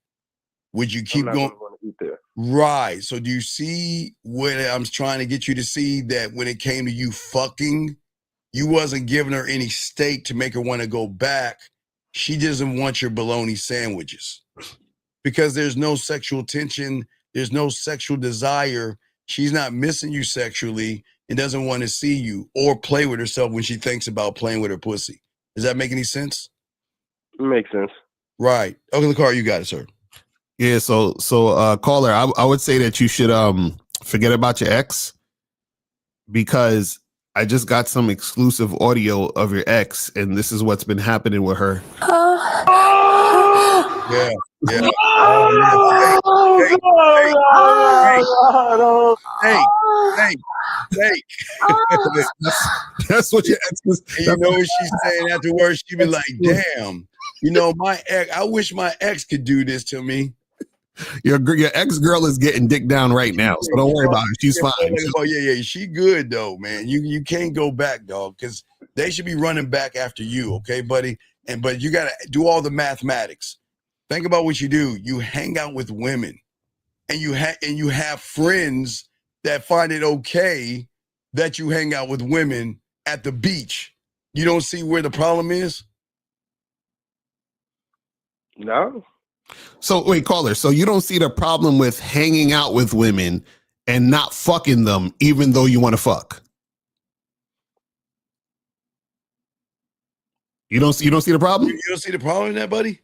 Would you keep going? To eat there. Right. So do you see what I'm trying to get you to see, that when it came to you fucking, you wasn't giving her any steak to make her want to go back. She doesn't want your bologna sandwiches because there's no sexual tension. There's no sexual desire. She's not missing you sexually and doesn't want to see you or play with herself when she thinks about playing with her pussy. Does that make any sense? It makes sense. Right. Okay, Lucario, you got it, sir. Yeah, so caller, I would say that you should forget about your ex, because I just got some exclusive audio of your ex, and this is what's been happening with her. Yeah. Hey. That's what your ex is. And you know what she's saying afterwards? She be like, damn, my ex, I wish my ex could do this to me. Your ex girl is getting dick down right now, so don't worry about it. She's fine. Oh yeah, she good though, man. You can't go back, dog, because they should be running back after you, okay, buddy? But you gotta do all the mathematics. Think about what you do. You hang out with women, and you have friends that find it okay that you hang out with women at the beach. You don't see where the problem is? No. So wait, caller. So you don't see the problem with hanging out with women and not fucking them, even though you want to fuck? You don't see the problem? You don't see the problem in that, buddy?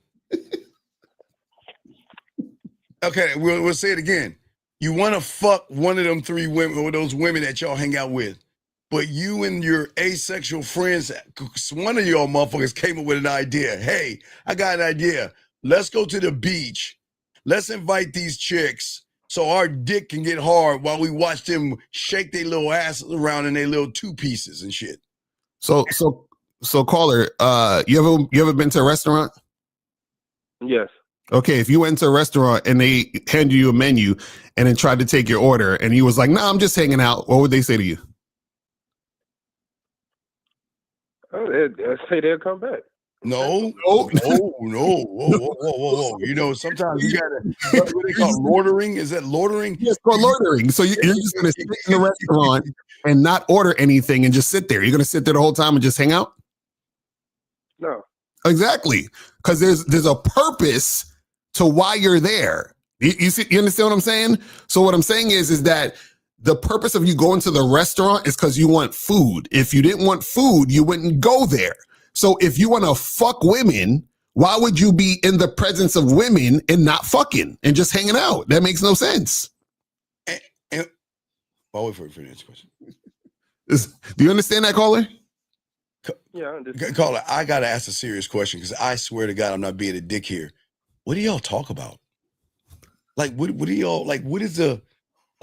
Okay, we'll say it again. You want to fuck one of them three women or those women that y'all hang out with, but you and your asexual friends, one of y'all motherfuckers came up with an idea. Hey, I got an idea. Let's go to the beach. Let's invite these chicks so our dick can get hard while we watch them shake their little asses around in their little two pieces and shit. So caller, you ever been to a restaurant? Yes. Okay, if you went to a restaurant and they handed you a menu and then tried to take your order and you was like, "Nah, I'm just hanging out," what would they say to you? They'd say they'll come back. No. Whoa. Sometimes you gotta, what they call loitering? Is that loitering? Yes, called loitering. So you're just gonna sit in the restaurant and not order anything and just sit there. You're gonna sit there the whole time and just hang out? No. Exactly. Because there's a purpose to why you're there. You understand what I'm saying? So what I'm saying is that the purpose of you going to the restaurant is because you want food. If you didn't want food, you wouldn't go there. So if you want to fuck women, why would you be in the presence of women and not fucking and just hanging out? That makes no sense. I'll wait for the next question. Do you understand that, caller? Yeah, I understand. Caller, I got to ask a serious question because I swear to God, I'm not being a dick here. What do y'all talk about? Like, what do y'all, like, what is the,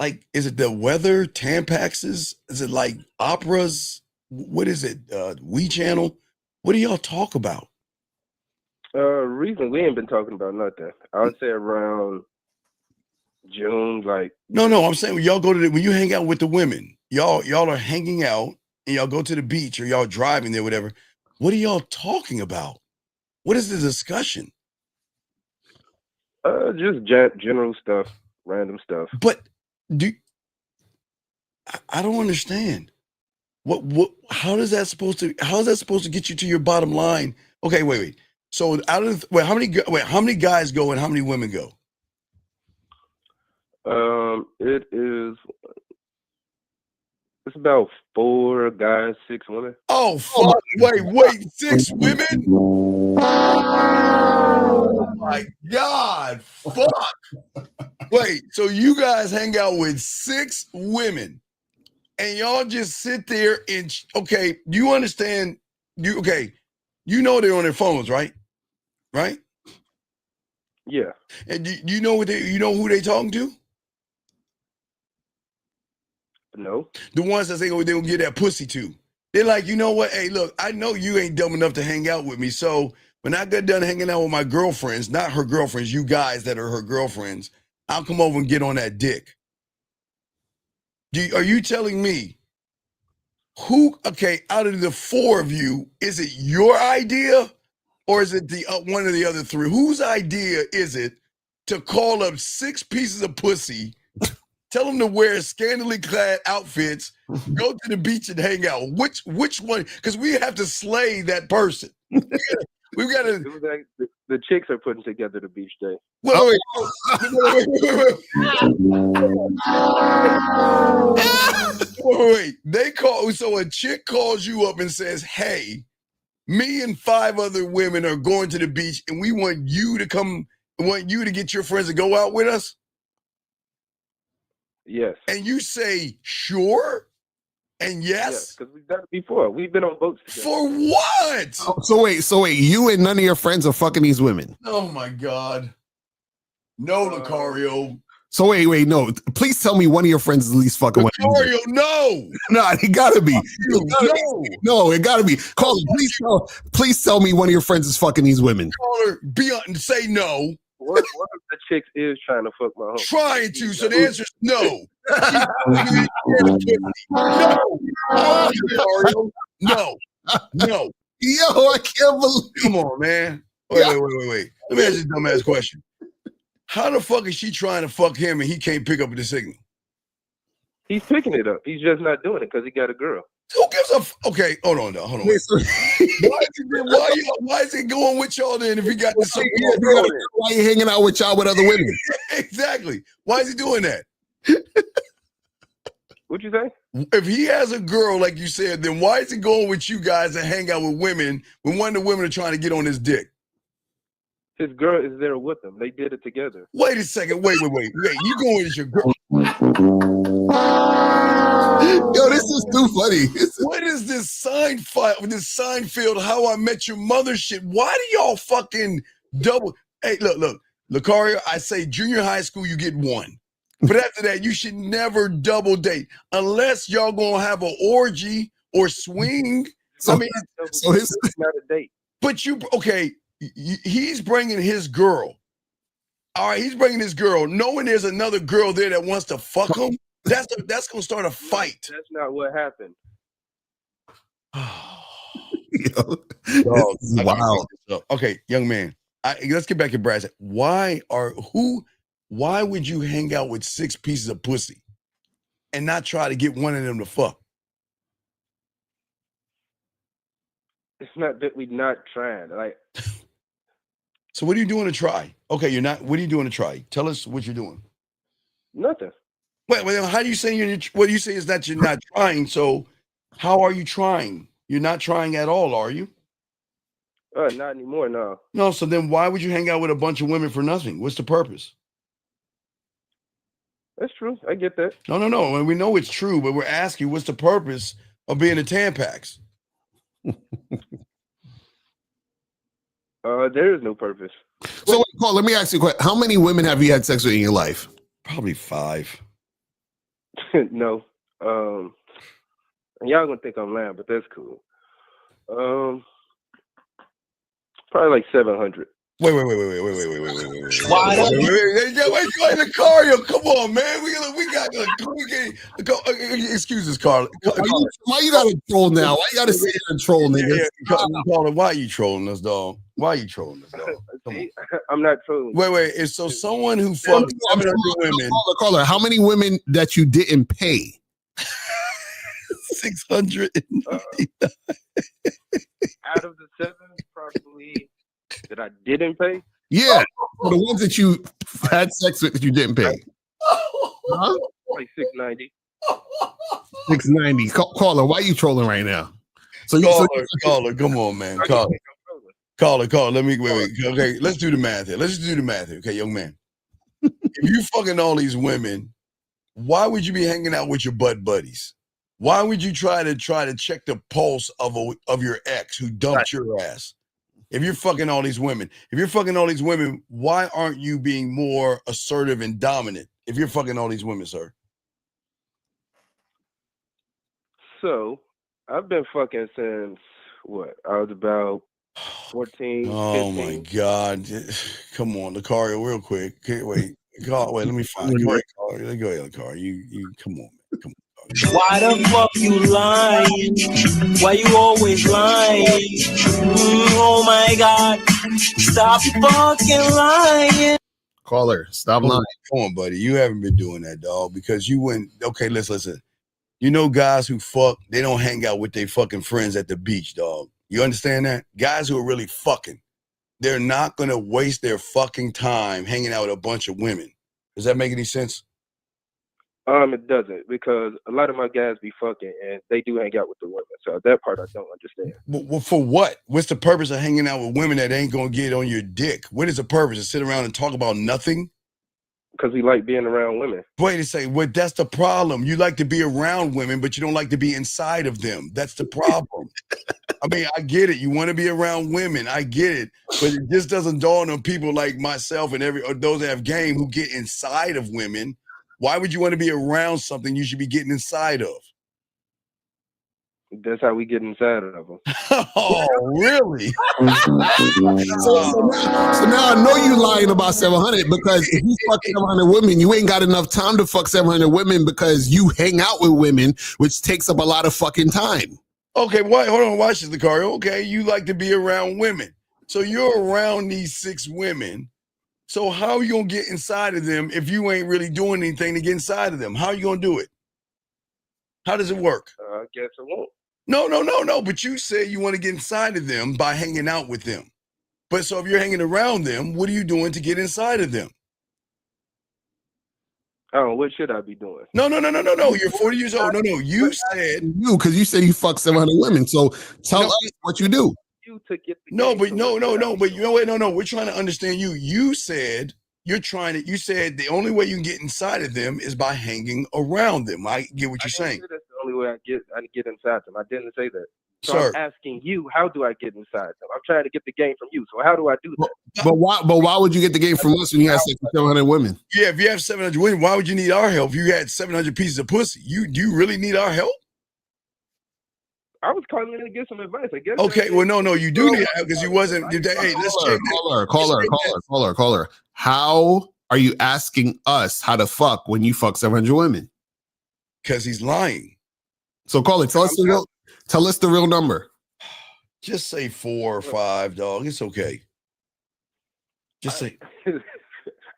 like, is it the weather, Tampaxes? Is it like operas? What is it? We Channel? What do y'all talk about? Reason we ain't been talking about nothing. I would say around June, like. No, I'm saying when y'all go to when you hang out with the women, y'all are hanging out and y'all go to the beach or y'all driving there, whatever. What are y'all talking about? What is the discussion? Just general stuff, random stuff. But I don't understand. How is that supposed to get you to your bottom line? Okay, wait. So how many guys go and how many women go? It's about 4 guys, 6 women. Oh fuck! Wait, 6 women? Oh my God! Fuck! Wait, so you guys hang out with 6 women, and y'all just sit there and okay? You understand? You know they're on their phones, right? Right? Yeah. And you know who they talking to? No. The ones that they gonna get that pussy to. They're like, you know what? Hey, look, I know you ain't dumb enough to hang out with me. So when I get done hanging out with my girlfriends, not her girlfriends, you guys that are her girlfriends, I'll come over and get on that dick. Are you telling me out of the 4 of you, is it your idea or is it the one of the other 3? Whose idea is it to call up 6 pieces of pussy, tell them to wear scantily clad outfits, go to the beach and hang out? Which one? Because we have to slay that person. We've got to. It was like the chicks are putting together the beach day. Wait. They call. So a chick calls you up and says, "Hey, me and 5 other women are going to the beach, and we want you to come. Want you to get your friends to go out with us." Yes. And you say, "Sure." And yes, because we've done it before. We've been on boats together. For what? So wait, you and none of your friends are fucking these women. Oh my God. No, Lucario. So wait, no. Please tell me one of your friends is at least fucking Lucario, no. No, it gotta be. No, it gotta be. Caller, please tell me one of your friends is fucking these women. Caller, be on and say no. One of the chicks is trying to fuck my home. Trying to, so the answer is no. No. Yo, I can't believe. Come on, man. Wait. Let me ask you a dumbass question. How the fuck is she trying to fuck him and he can't pick up the signal? He's picking it up. He's just not doing it because he got a girl. Who gives a okay? Hold on. Wait. Why is he going with y'all then if he got this? Why are you hanging out with y'all with other women? Exactly. Why is he doing that? What'd you say? If he has a girl, like you said, then why is he going with you guys and hang out with women when one of the women are trying to get on his dick? His girl is there with him. They did it together. Wait a second. Wait. You going with your girl? Yo, this is too funny. What is this Seinfeld How I Met Your Mother shit? Why do y'all fucking double? Hey, look, Lucario, I say junior high school, you get 1. But after that, you should never double date unless y'all gonna have an orgy or swing. So it's not a date. But he's bringing his girl. All right, he's bringing his girl, knowing there's another girl there that wants to fuck him. That's gonna start a fight. That's not what happened. Yo, this is wild. Okay, young man. Let's get back to Brad. Why would you hang out with 6 pieces of pussy and not try to get one of them to fuck? It's not that we're not trying. Like, so what are you doing to try? Okay, you're not. What are you doing to try? Tell us what you're doing. Nothing. Wait, how do you say what you say is that you're not trying? So how are you trying? You're not trying at all, are you? Not anymore, no. No, so then why would you hang out with a bunch of women for nothing? What's the purpose? That's true. I get that. No. And we know it's true, but we're asking what's the purpose of being a Tampax? There is no purpose. So, Paul, let me ask you a question. How many women have you had sex with in your life? Probably 5. No. And y'all gonna think I'm lying, but that's cool. Probably like 700. Wait. Wait, the car, yo, come on, man. We got excuse us, Carl. Why you gotta troll now? Why you gotta say you're a troll, nigga? Carl, why are you trolling us, dog? Why are you trolling us, dog? See, I'm not trolling. Wait. It's so someone who fucked 700 women. Caller, how many women that you didn't pay? 600. Out of the 7, probably that I didn't pay. Yeah, so the ones that you had sex with that you didn't pay. Huh? Like 690. 690. Caller, why are you trolling right now? So Caller, come on, man. Caller. Let me wait. Okay, let's do the math here. Okay, young man. If you fucking all these women, why would you be hanging out with your butt buddies? Why would you try to check the pulse of your ex who dumped your ass? If you're fucking all these women, why aren't you being more assertive and dominant? If you're fucking all these women, sir. So I've been fucking since what? I was about 14. Oh 15. My God! Come on, Lucario, real quick. Okay, wait, let me find. Go ahead, Lucario. You come on, man. Come on. Why the fuck you lying? Why you always lying? Oh my God! Stop fucking lying. Caller, stop lying. Come on, buddy. You haven't been doing that, dog, because you went. Okay, listen. You know, guys who fuck, they don't hang out with their fucking friends at the beach, dog. You understand that? Guys who are really fucking, they're not gonna waste their fucking time hanging out with a bunch of women. Does that make any sense? It doesn't, because a lot of my guys be fucking and they do hang out with the women. So that part I don't understand. Well, for what? What's the purpose of hanging out with women that ain't gonna get on your dick? What is the purpose? To sit around and talk about nothing? Because we like being around women. Wait a second. Well, that's the problem. You like to be around women, but you don't like to be inside of them. That's the problem. I mean, I get it. You want to be around women. I get it. But it just doesn't dawn on people like myself and or those that have game who get inside of women. Why would you want to be around something you should be getting inside of? That's how we get inside of them. Oh, really? So now I know you lying about 700, because if you fuck 700 women, you ain't got enough time to fuck 700 women because you hang out with women, which takes up a lot of fucking time. Okay, hold on, watch this, Lucario. Okay, you like to be around women. So you're around these 6 women. So how are you going to get inside of them if you ain't really doing anything to get inside of them? How are you going to do it? How does it work? I guess it won't. No. But you say you want to get inside of them by hanging out with them. But so if you're hanging around them, what are you doing to get inside of them? Oh, what should I be doing? No. You're 40 years old. No. You said because you said you fuck 700 women. So tell us what you do. You to get the no. But you know what? No. We're trying to understand you. You said you said the only way you can get inside of them is by hanging around them. I get what you're saying. That's the only way I get inside them. I didn't say that. So Sir, I'm asking you, how do I get inside them? I'm trying to get the game from you. So how do I do that? But why would you get the game from us when you have sex with 700 women? Yeah, if you have 700 women, why would you need our help? If you had 700 pieces of pussy, do you really need our help? I was calling in to get some advice, I guess. Okay, well, no, you do need help because you wasn't. Hey, let's check. Caller. How are you asking us how to fuck when you fuck 700 women? Because he's lying. So caller, tell us the real number. Just say 4 or 5, dog. It's okay. Just say.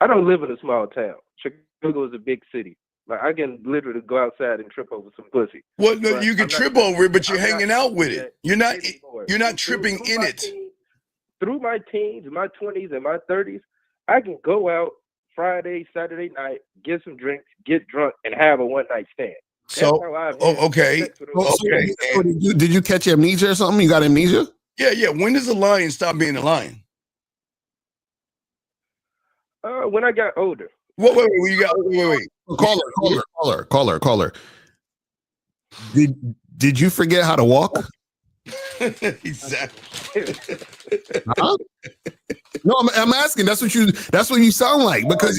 I don't live in a small town. Chicago is a big city. Like I can literally go outside and trip over some pussy. Well, no, you can trip over it, but you're hanging out with it. You're not tripping in it. Through my teens, my 20s, and my 30s, I can go out, Friday, Saturday night, get some drinks, get drunk, and have a one-night stand. That's So, how I've okay, sex with those okay. So did you catch amnesia or something? You got amnesia? Yeah. When does a lion stop being a lion? When I got older. Wait. You got wait. Caller. Did you forget how to walk? Exactly. Huh? No, I'm asking. That's what you sound like, because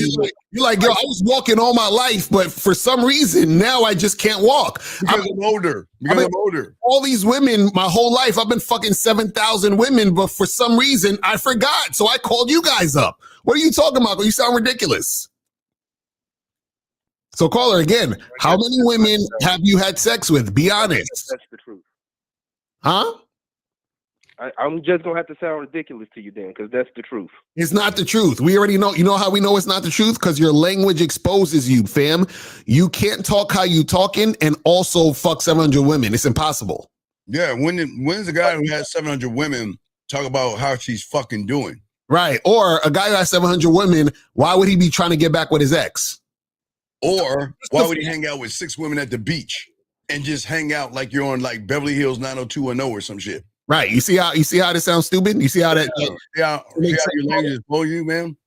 you're like, yo, I was walking all my life, but for some reason now I just can't walk. Because I'm older. I'm older. All these women, my whole life, I've been fucking 7,000 women, but for some reason I forgot. So I called you guys up. What are you talking about? You sound ridiculous. So caller again, how many women have you had sex with? Be honest. That's the truth. Huh? I'm just gonna have to sound ridiculous to you then, because that's the truth. It's not the truth. We already know. You know how we know it's not the truth? Because your language exposes you, fam. You can't talk how you talking and also fuck 700 women. It's impossible. Yeah. When's the guy who has 700 women talk about how she's fucking doing? Right. Or a guy who has 700 women, why would he be trying to get back with his ex? Or why would he hang out with 6 women at the beach and just hang out like you're on like Beverly Hills 90210 or some shit? Right. You see how this sounds stupid? You see how that? Yeah. See how your language is for you, man?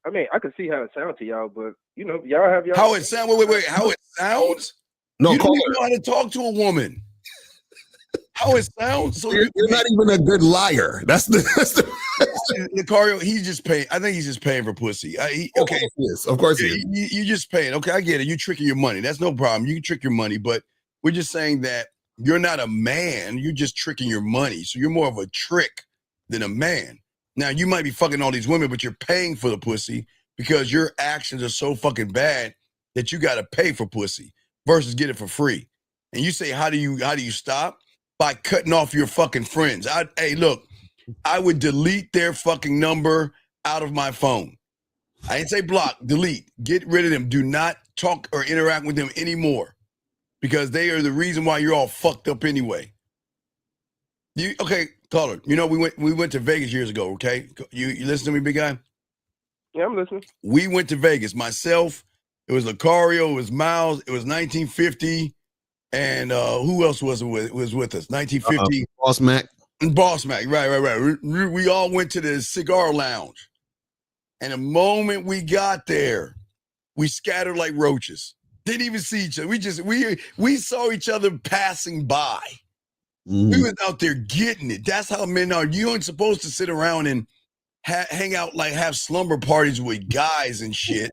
I mean, I can see how it sounds to y'all, but y'all have y'all. How it sounds? Wait. How it sounds? No, you don't even know how to talk to a woman. How it sounds? So you're not even a good liar. That's the Lucario, he's just paying. I think he's just paying for pussy. Okay, of course he is. You just paying. Okay, I get it. You tricking your money. That's no problem. You can trick your money, but we're just saying that you're not a man. You're just tricking your money. So you're more of a trick than a man. Now you might be fucking all these women, but you're paying for the pussy because your actions are so fucking bad that you got to pay for pussy versus get it for free. And you say, how do you stop? By cutting off your fucking friends. Hey, look, I would delete their fucking number out of my phone. I didn't say block, delete. Get rid of them. Do not talk or interact with them anymore because they are the reason why you're all fucked up anyway. Okay, caller. We went to Vegas years ago, okay? You listen to me, big guy? Yeah, I'm listening. We went to Vegas. Myself, it was Lucario, it was Miles, it was 1950. And who else was with us? 1950. Boss Mac. Right. We all went to the cigar lounge. And the moment we got there, we scattered like roaches. Didn't even see each other. We saw each other passing by. We was out there getting it. That's how men are. You ain't supposed to sit around and hang out, like have slumber parties with guys and shit.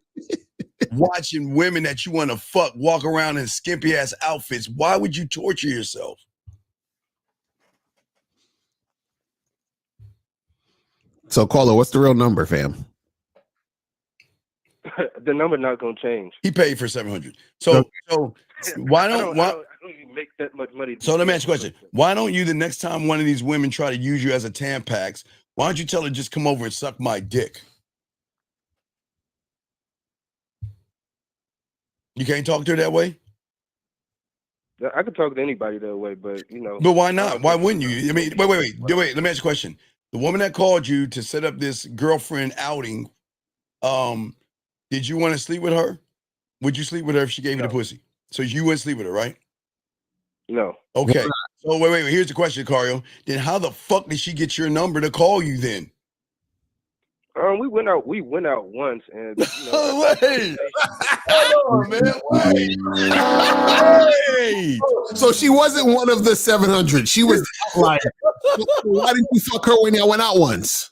Watching women that you want to fuck walk around in skimpy ass outfits. Why would you torture yourself? So caller, what's the real number, fam? The number not gonna change. He paid for 700. So why don't even make that much money? So let me ask you a question. Why don't you, the next time one of these women try to use you as a Tampax, why don't you tell her just come over and suck my dick? You can't talk to her that way? I could talk to anybody that way, but But why not? Why wouldn't you? I mean, wait. Let me ask you a question. The woman that called you to set up this girlfriend outing, did you want to sleep with her? Would you sleep with her if she gave you the pussy? So you wouldn't sleep with her, right? No. Okay. So wait. Here's the question, Cario. Then how the fuck did she get your number to call you then? We went out once, and wait. Hold on, man. Wait. So she wasn't one of the 700. She was the outlier. Why didn't you fuck her when y'all went out once?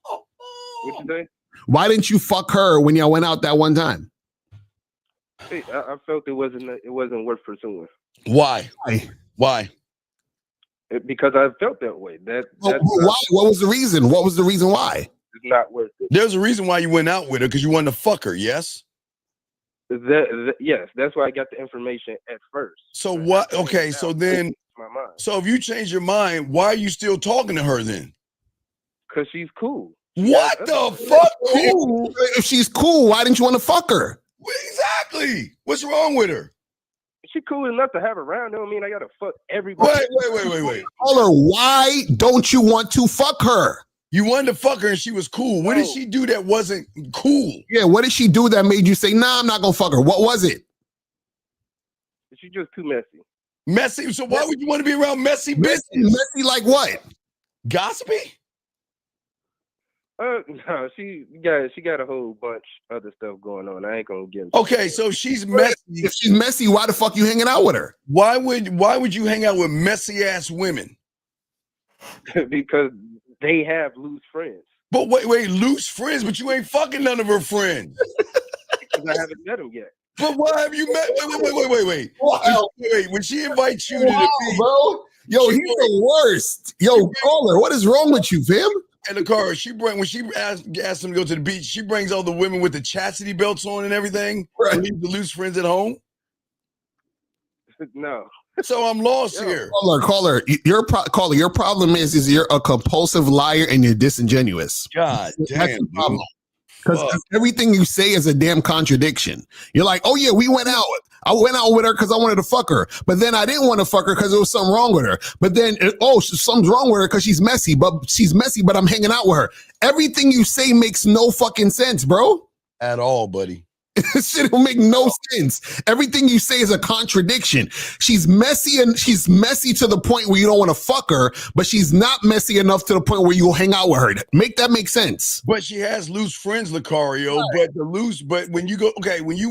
What you say? Why didn't you fuck her when y'all went out that one time? Hey, I felt it wasn't worth pursuing. Why? Because I felt that way. Why? What was the reason? What was the reason why? It's not worth it. There's a reason why you went out with her, because you wanted to fuck her, yes? Yes, that's why I got the information at first. So what? Okay, so then, so if you change your mind, why are you still talking to her then? Because she's cool. What the fuck? Cool. If she's cool, why didn't you want to fuck her? Exactly. What's wrong with her? She's cool enough to have around. Don't mean I gotta fuck everybody. Wait. Caller, why don't you want to fuck her? You wanted to fuck her and she was cool. What did she do that wasn't cool? Yeah, what did she do that made you say, nah, I'm not gonna fuck her? What was it? She's just too messy. Messy. So why would you want to be around messy business? Messy like what? Gossipy? No, she got a whole bunch other stuff going on. I ain't gonna get into Okay, so she's messy. If she's messy, why the fuck you hanging out with her? Why would you hang out with messy ass women? Because they have loose friends. But wait, loose friends, but you ain't fucking none of her friends. Because I haven't met them yet. But why have you met? Wait. Wow. Wait, when she invites you to the beach, bro. Yo, he's the worst. Yo, caller, what is wrong with you, fam? and the car, when she asked him to go to the beach, she brings all the women with the chastity belts on and everything. Right. And leave the loose friends at home. No. So I'm lost here. Caller, your problem is you're a compulsive liar and you're disingenuous. God That's damn, the problem. Because everything you say is a damn contradiction. You're like, oh yeah, we went out. I went out with her because I wanted to fuck her. But then I didn't want to fuck her because there was something wrong with her. But then, something's wrong with her because she's messy. But I'm hanging out with her. Everything you say makes no fucking sense, bro. At all, buddy. This shit will make no sense. Everything you say is a contradiction. She's messy to the point where you don't want to fuck her, but she's not messy enough to the point where you'll hang out with her. Make that make sense. But she has loose friends, Lucario. Right. But when you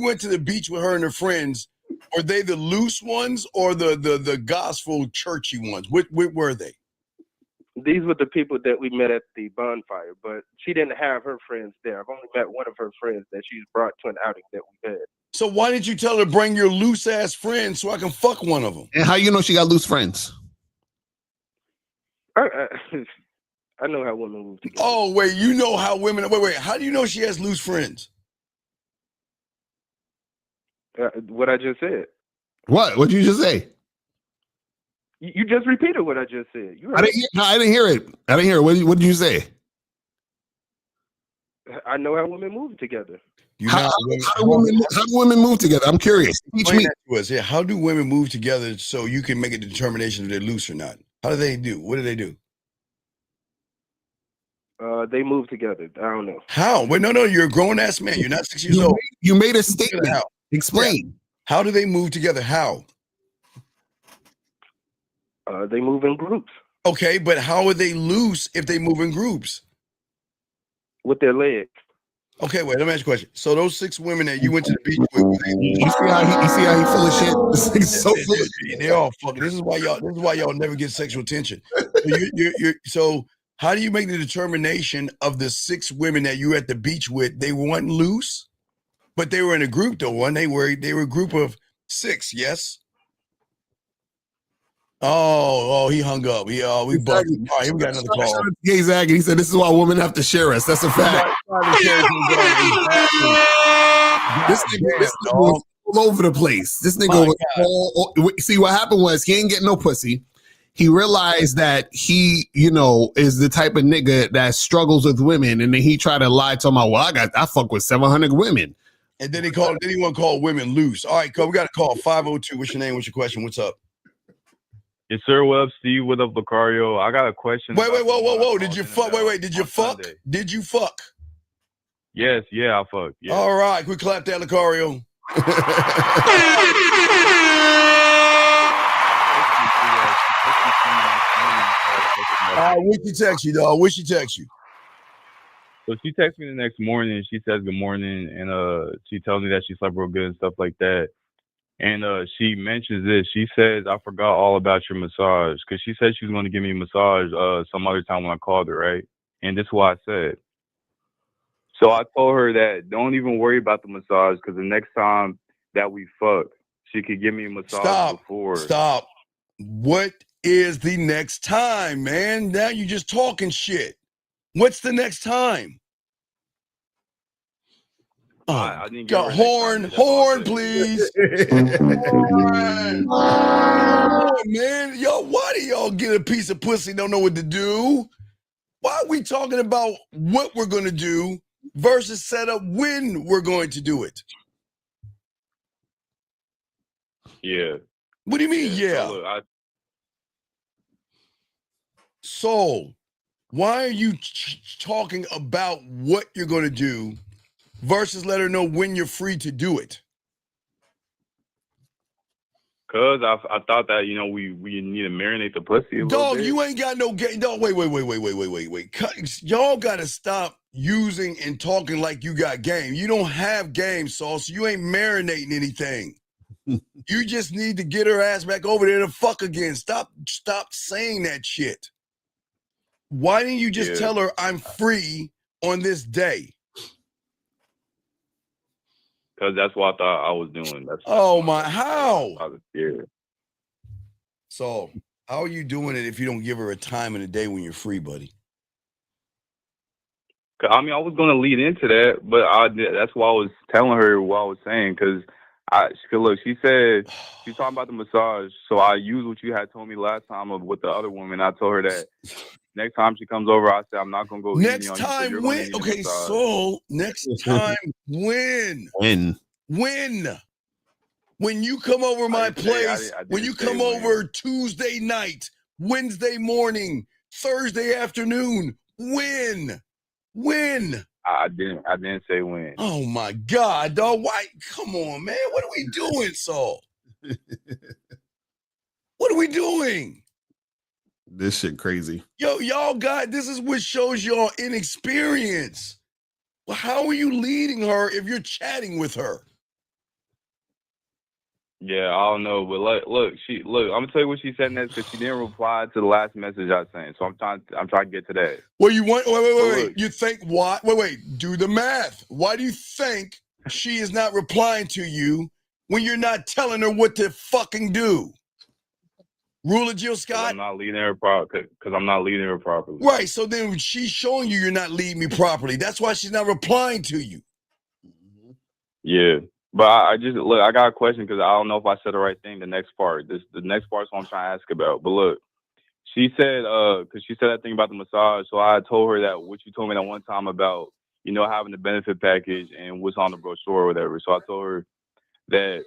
went to the beach with her and her friends, were they the loose ones or the gospel churchy ones? What were they? These were the people that we met at the bonfire, but she didn't have her friends there. I've only met one of her friends that she's brought to an outing that we had. So why didn't you tell her to bring your loose ass friends so I can fuck one of them? And how you know she got loose friends? I know how women move together. Oh, wait, you know how women... Wait, how do you know she has loose friends? What I just said. What? What'd you just say? You just repeated what I just said. I didn't hear it. What did you say? I know how women move together. How do women move together? I'm curious. Teach me. Yeah, how do women move together so you can make a determination if they're loose or not? How do they do? What do they do? They move together. I don't know. How? Wait, no, you're a grown-ass man. You're not 6 years old. You made a statement. How? Explain. Yeah. How do they move together? How? They move in groups. Okay, but how are they loose if they move in groups? With their legs. Okay, wait, let me ask you a question. So those 6 women that you went to the beach with, you see how he full of shit? This thing's so full of shit. They're all fucking. This is why y'all never get sexual attention. So how do you make the determination of the 6 women that you were at the beach with? They weren't loose, but they were in a group though. They were a group of 6, yes? Oh, he hung up. We bugged. All right, we got another call. Yeah, Zach, he said this is why women have to share us. That's a fact. This nigga was all over the place. This nigga was see what happened was he ain't getting no pussy. He realized that he, is the type of nigga that struggles with women, and then he tried to lie to him. I fuck with 700 women. And then he want to call women loose. All right, we got a call 502. What's your name? What's your question? What's up? Yes, sir. What up, Steve? What up, Lucario? I got a question. Whoa. Did you fuck? Did you fuck? Sunday. Did you fuck? Yes, yeah, I fucked. Yeah. All right, we clap that, Lucario. Wish she text you, dog. Wish she text you. So she texts me the next morning. She says good morning, and she tells me that she slept real good and stuff like that. And she mentions this. She says, I forgot all about your massage, because she said she was going to give me a massage some other time when I called her, right? And this is what I said. So I told her that don't even worry about the massage, because the next time that we fuck, she could give me a massage before. Stop. What is the next time, man? Now you're just talking shit. What's the next time? I didn't got horn, please. Horn, man. Yo, why do y'all get a piece of pussy and don't know what to do? Why are we talking about what we're going to do versus set up when we're going to do it? Yeah. What do you mean, yeah? So, look, So, Why are you talking about what you're going to do versus let her know when you're free to do it? Cause I thought that we need to marinate the pussy a little Dog, bit. you ain't got no game. Dog, wait. Y'all got to stop using and talking like you got game. You don't have game, Sauce. You ain't marinating anything. You just need to get her ass back over there to fuck again. Stop saying that shit. Why didn't you just tell her I'm free on this day? Because that's what I thought I was doing. How? I was scared. So, how are you doing it if you don't give her a time in the day when you're free, buddy? I mean, I was going to lead into that, but that's why I was telling her what I was saying. Because look, she said she's talking about the massage. So I used what you had told me last time with the other woman. I told her that next time she comes over, I said I'm not going to go next easy on you. Time You're when? Okay, so next time when? When you come over my place, when you come over Tuesday night, Wednesday morning, Thursday afternoon, when? I didn't say when. Oh my God, dog. Why? Come on, man. What are we doing, Saul? What are we doing? This shit crazy. Yo, y'all got, this is what shows y'all inexperience. Well, how are you leading her if you're chatting with her? Yeah, I don't know, but look, I'm gonna tell you what she said next because she didn't reply to the last message I sent. So I'm trying to get to that. Well, you want wait. You think what? Wait. Do the math. Why do you think she is not replying to you when you're not telling her what to fucking do? Rule of Jill Scott. I'm not leading her properly because I'm not leading her properly. Right. So then she's showing you're not leading me properly. That's why she's not replying to you. Yeah. But I just look. I got a question because I don't know if I said the right thing. The next part, the next part is what I'm trying to ask about. But look, she said, because she said that thing about the massage. So I told her that what you told me that one time about, having the benefit package and what's on the brochure or whatever. So I told her that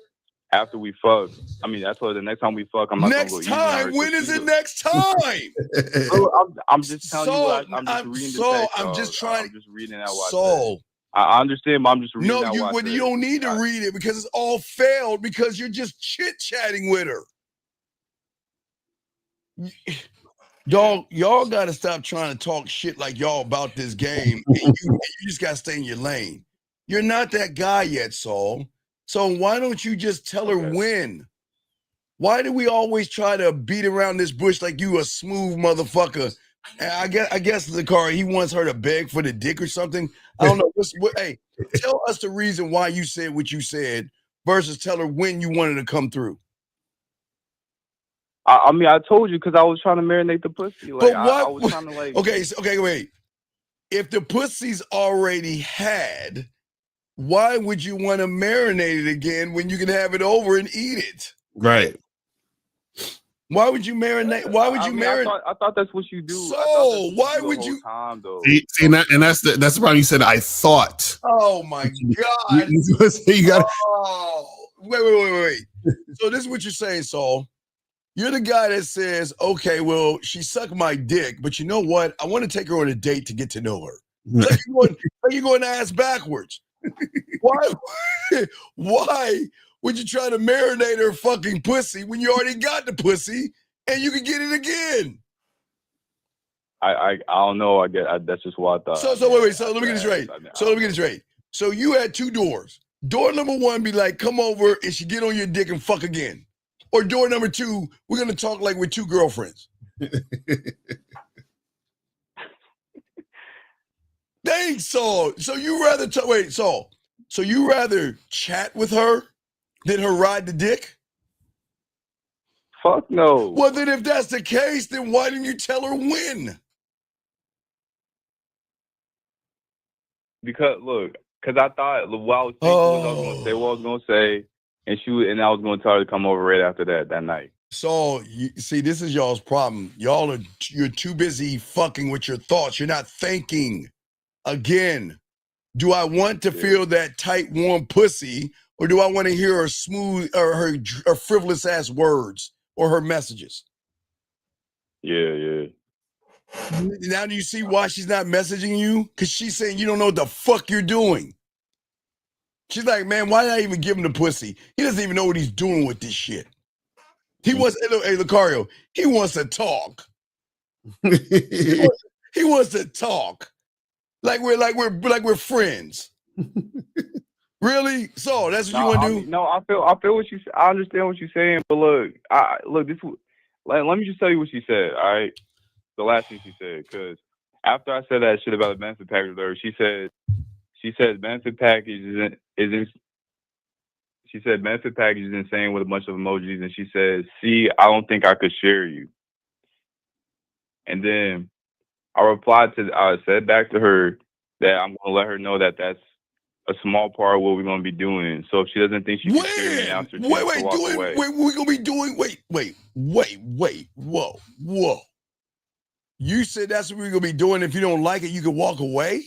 after we fuck, I told her the next time we fuck, I'm not gonna go easy on her. When is it next time? So I'm just telling you. I'm just reading the text. I'm just reading out what I said. I understand, but I'm just reading out what I said. You don't need to read it because it's all failed because you're just chit-chatting with her. Dog, y'all got to stop trying to talk shit like y'all about this game. And you just got to stay in your lane. You're not that guy yet, Saul. So why don't you just tell her when? Why do we always try to beat around this bush like you a smooth motherfucker? I guess Zakari, he wants her to beg for the dick or something. I don't know. Hey, tell us the reason why you said what you said versus tell her when you wanted to come through. I told you because I was trying to marinate the pussy. Like, but what? I was trying to like. Okay, wait. If the pussy's already had, why would you want to marinate it again when you can have it over and eat it? Right. Why would you marinate? Why would you marinate? I thought that's what you do. So why would you? Time, though. See, and that's the problem. You said I thought. Oh my God! You got. Oh, wait. So this is what you're saying, Saul. You're the guy that says, okay, well, she sucked my dick, but you know what? I want to take her on a date to get to know her. Like you're going ass backwards. Why would you try to marinate her fucking pussy when you already got the pussy and you can get it again? I don't know. That's just what I thought. So wait. So let me get this straight. So you had two doors. Door number one be like, come over and she get on your dick and fuck again. Or door number two, we're going to talk like we're two girlfriends. Thanks, Saul. So you rather Saul. So you rather chat with her than her ride the dick? Fuck no. Well, then if that's the case, then why didn't you tell her when? Because I thought what I was thinking was I was going to say what I was going to say, and I was going to tell her to come over right after that night. So you see, this is y'all's problem. You're too busy fucking with your thoughts. You're not thinking. Again, do I want to feel that tight, warm pussy, or do I want to hear her smooth or her frivolous ass words or her messages? Yeah. Now do you see why she's not messaging you? Because she's saying you don't know what the fuck you're doing. She's like, man, why did I even give him the pussy? He doesn't even know what he's doing with this shit. He wants, hey, Lucario, he wants to talk. He wants to talk. Like we're friends. Really? So that's what you want to do? No, I feel what you. I understand what you're saying, but look, this. Let me just tell you what she said. All right, the last thing she said, because after I said that shit about the benefit package with her, she said benefit package isn't. She said benefit package is insane with a bunch of emojis, and she said, "See, I don't think I could share you." And then I said back to her that I'm gonna let her know that that's a small part of what we're gonna be doing. So if she doesn't think she can share me, now we're gonna be doing. Wait. Whoa. You said that's what we're gonna be doing. If you don't like it, you can walk away.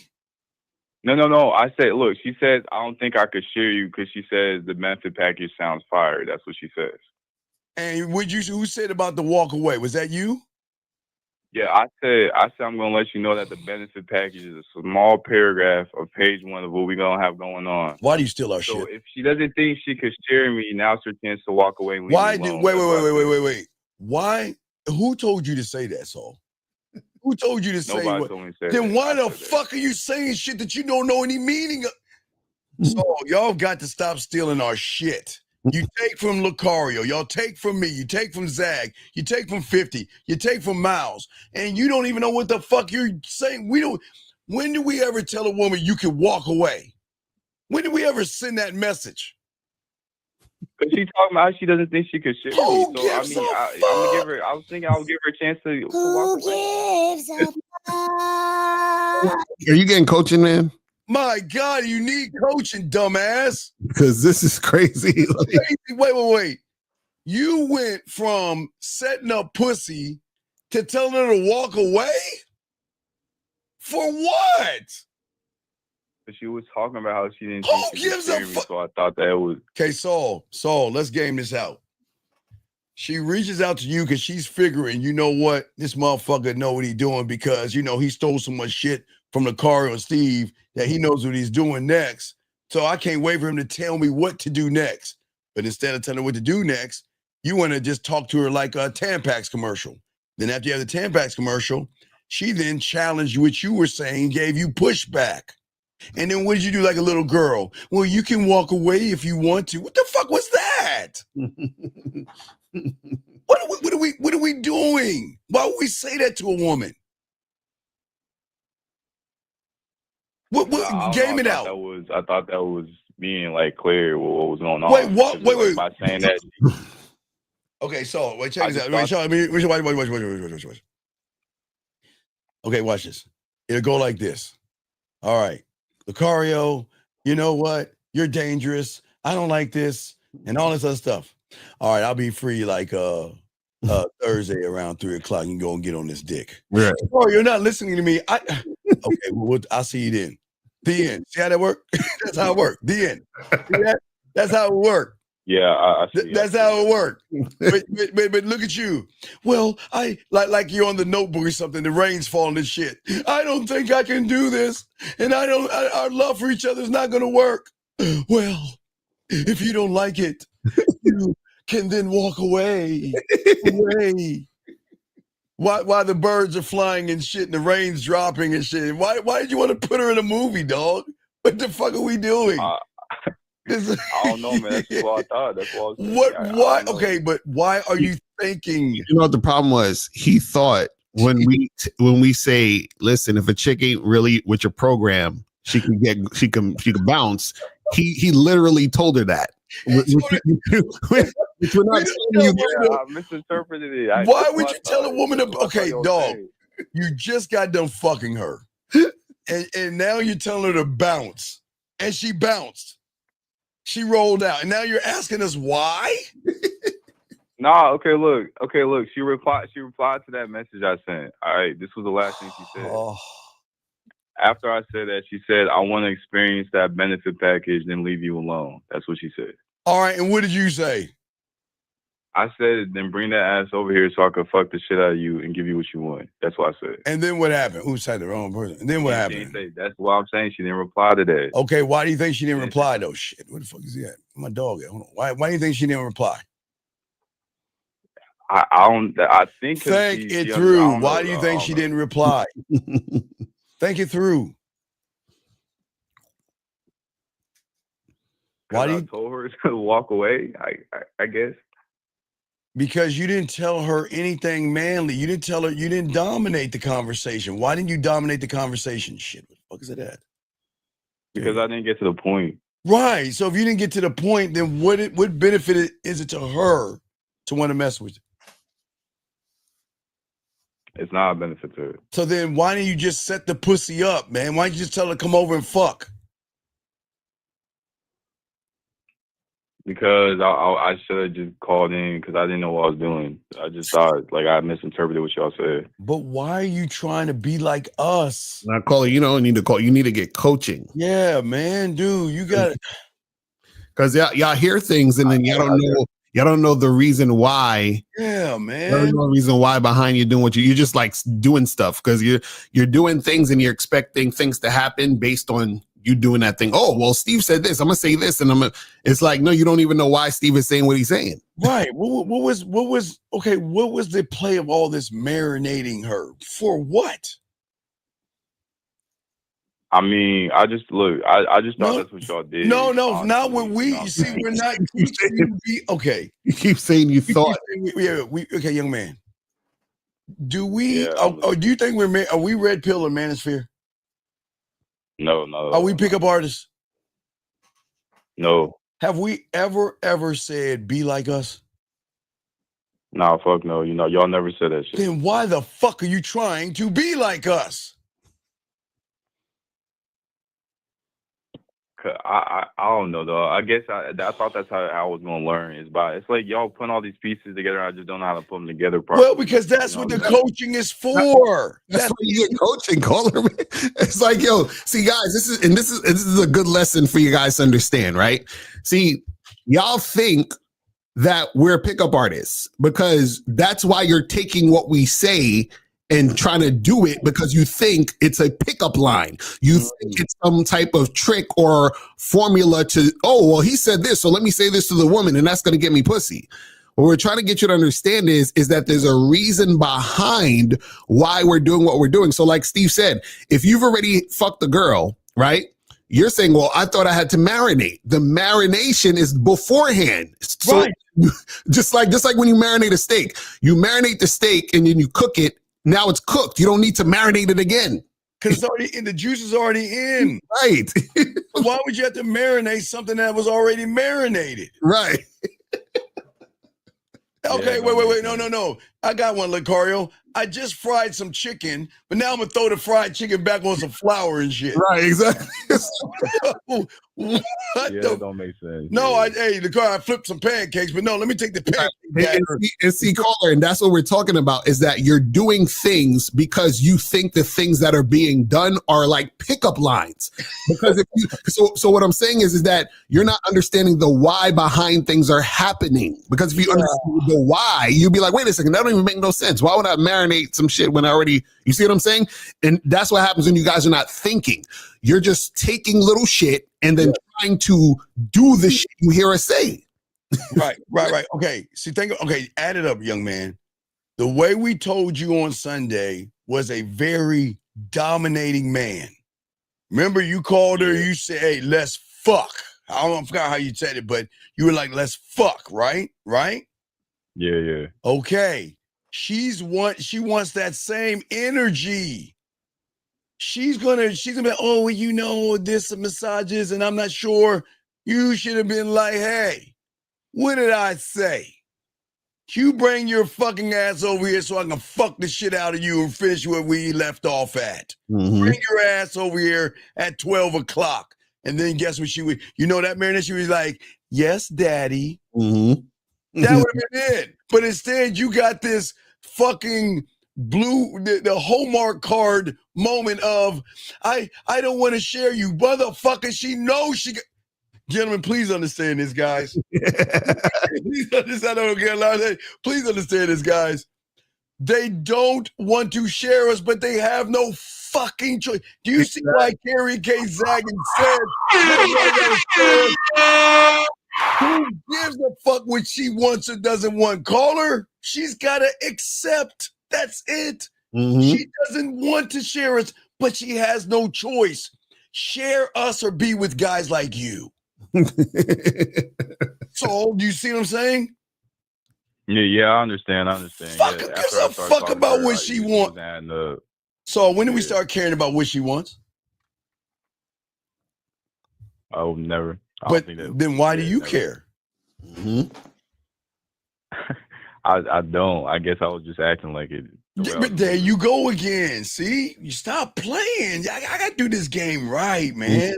No. I said, look, she said I don't think I could share you because she says the benefit package sounds fire. That's what she says. And who said about the walk away? Was that you? Yeah, I said I'm gonna let you know that the benefit package is a small paragraph of page 1 of what we're gonna have going on. Why do you steal our shit? So if she doesn't think she could share me, now's her chance to walk away. And wait. Why? Who told you to say that, Saul? Who told you to say Nobody told me to say then that. why the fuck are you saying shit that you don't know any meaning of? So y'all got to stop stealing our shit. You take from Lucario, y'all take from me, you take from Zag, you take from 50, you take from Miles, and you don't even know what the fuck you're saying. When do we ever tell a woman you can walk away? When did we ever send that message? Because she's talking about she doesn't think she could share me. So gives I'm gonna give her. I was thinking I would give her a chance to walk away. Gives a fuck? Are you getting coaching, man? My God, you need coaching, dumbass. Because this is crazy. Wait. You went from setting up pussy to telling her to walk away? For what? She was talking about how she didn't think she could share me, so I thought that was... Okay, Saul, let's game this out. She reaches out to you because she's figuring, you know what? This motherfucker know what he's doing because, he stole so much shit from Lucario and Steve that he knows what he's doing next. So I can't wait for him to tell me what to do next. But instead of telling her what to do next, you want to just talk to her like a Tampax commercial. Then after you have the Tampax commercial, she then challenged what you were saying, gave you pushback. And then what did you do like a little girl? Well, you can walk away if you want to. What the fuck was that? What are we doing? Why would we say that to a woman? Game it out. I thought that was being like clear with what was going on. Wait. By saying that. Okay, so wait, check this out. Watch. Okay, watch this. It'll go like this. All right. Lucario, you know what? You're dangerous. I don't like this and all this other stuff. All right, I'll be free like Thursday around 3:00. You can go and get on this dick. Right. Oh, you're not listening to me. Okay, well, I'll see you then. The end. See how that worked? That's how it worked. The end. See that? That's how it worked. Yeah, I see. That's how it worked. But look at you. Well, I like you're on the notebook or something. The rain's falling and shit. I don't think I can do this, and our love for each other is not going to work. Well, if you don't like it, you can then walk away. Why the birds are flying and shit, and the rain's dropping and shit. Why did you want to put her in a movie, dog? What the fuck are we doing? I don't know, man. That's what I thought. That's what I was saying. Why? Okay, but why are you thinking? You know what the problem was? He thought when we say, listen, if a chick ain't really with your program, she can bounce. He literally told her that. Which we're not telling you. I misinterpreted it. Why would you tell a woman to? Okay, dog, you just got done fucking her, and now you're telling her to bounce, and she bounced. She rolled out, and now you're asking us why? Nah, okay, look. She replied to that message I sent. All right, this was the last thing she said. Oh. After I said that, she said, I want to experience that benefit package, then leave you alone. That's what she said. All right, and what did you say? I said, then bring that ass over here so I can fuck the shit out of you and give you what you want. That's what I said. And then what happened? Who said the wrong person? And then what She happened? didn't say, that's what I'm saying. She didn't reply to that. Okay, why do you think she didn't reply though? Shit, where the fuck is he at? My dog at? Hold on. Why do you think she didn't reply? I think think it through. Why do you think she didn't reply? Think it through. Why do you told her to walk away? I guess because you didn't tell her anything manly. You didn't tell her. You didn't dominate the conversation. Why didn't you dominate the conversation? Shit, what the fuck is it at? because I didn't get to the point. Right. So if you didn't get to the point, then what benefit is it to her to want to mess with you? It's not a benefit to her. So then why didn't you just set the pussy up, man? Why didn't you just tell her to come over and fuck? Because I should have just called in because I didn't know what I was doing. I just thought like I misinterpreted what y'all said. But why are you trying to be like us? Not calling, you need to call. You need to get coaching. Yeah, man, dude, you got it. Because y'all hear things and then y'all don't know the reason why. Yeah, man. There's no reason why behind you doing what you're just like doing stuff because you're doing things and you're expecting things to happen based on you doing that thing. Oh, well, Steve said this. I'm gonna say this, and it's like, no, you don't even know why Steve is saying what he's saying. Right. What was the play of all this marinating her for? What? I mean, I just thought that's what y'all did. No, not when we see. We're not. Okay. You keep saying you thought. Okay, young man. Do we? Do you think are we red pill or manosphere? No. Are we pickup artists? No. Have we ever said be like us? Nah, fuck no. Y'all never said that shit. Then why the fuck are you trying to be like us? I don't know though. I guess I thought that's how I was gonna learn it's like y'all putting all these pieces together. I just don't know how to put them together properly. Well, because that's what the coaching is for. That's what you get coaching, caller. It's like, yo, see, guys, this is a good lesson for you guys to understand, right? See, y'all think that we're pickup artists because that's why you're taking what we say and trying to do it because you think it's a pickup line. You think it's some type of trick or formula to, oh, well, he said this, so let me say this to the woman, and that's going to get me pussy. What we're trying to get you to understand is that there's a reason behind why we're doing what we're doing. So like Steve said, if you've already fucked the girl, right? You're saying, well, I thought I had to marinate. The marination is beforehand. So right. just like when you marinate a steak, you marinate the steak and then you cook it. Now it's cooked. You don't need to marinate it again. Because it's already in, the juice is already in. Right. Why would you have to marinate something that was already marinated? Right. Okay, wait. No. I got one, Lucario. I just fried some chicken, but now I'm going to throw the fried chicken back on some flour and shit. Right, exactly. That don't make sense. No, Lucario, I flipped some pancakes, but no, let me take the pancakes. And see, caller, and that's what we're talking about, is that you're doing things because you think the things that are being done are like pickup lines. Because if you, so what I'm saying is that you're not understanding the why behind things are happening. Because if you understand the why, you'd be like, wait a second, that don't even make no sense. Why would I marinate some shit when I already, you see what I'm saying? And that's what happens when you guys are not thinking. You're just taking little shit and then trying to do the shit you hear us say. Right. Okay. See, add it up, young man. The way we told you on Sunday was a very dominating man. Remember, you called her, you said, hey, let's fuck. I forgot how you said it, but you were like, let's fuck, right? Right? Yeah. Okay. She wants that same energy. She's gonna be, oh, well, you know, this massages, and I'm not sure. You should have been like, hey, what did I say? You bring your fucking ass over here so I can fuck the shit out of you and finish where we left off at. Mm-hmm. Bring your ass over here at 12 o'clock. And then guess what she would, that Marinette, she was like, yes, daddy. Mm-hmm. That would have been it. But instead, you got this fucking the Hallmark card moment of, I don't want to share you, motherfucker. She knows Gentlemen, please understand this, guys. Please understand, I don't get a lot of that. Please understand this, guys. They don't want to share us, but they have no fucking choice. Do you see why Carrie K. Zaggin said, who gives a fuck what she wants or doesn't want? Call her. She's got to accept. That's it. She doesn't want to share us, but she has no choice. Share us or be with guys like you. So, do you see what I'm saying? Yeah, I understand. Fuck, who gives a fuck about what she wants? So, when do we start caring about what she wants? Oh, never. But then why do you care? I don't. I guess I was just acting like it. But there you go again. See, you stop playing. I got to do this game right, man.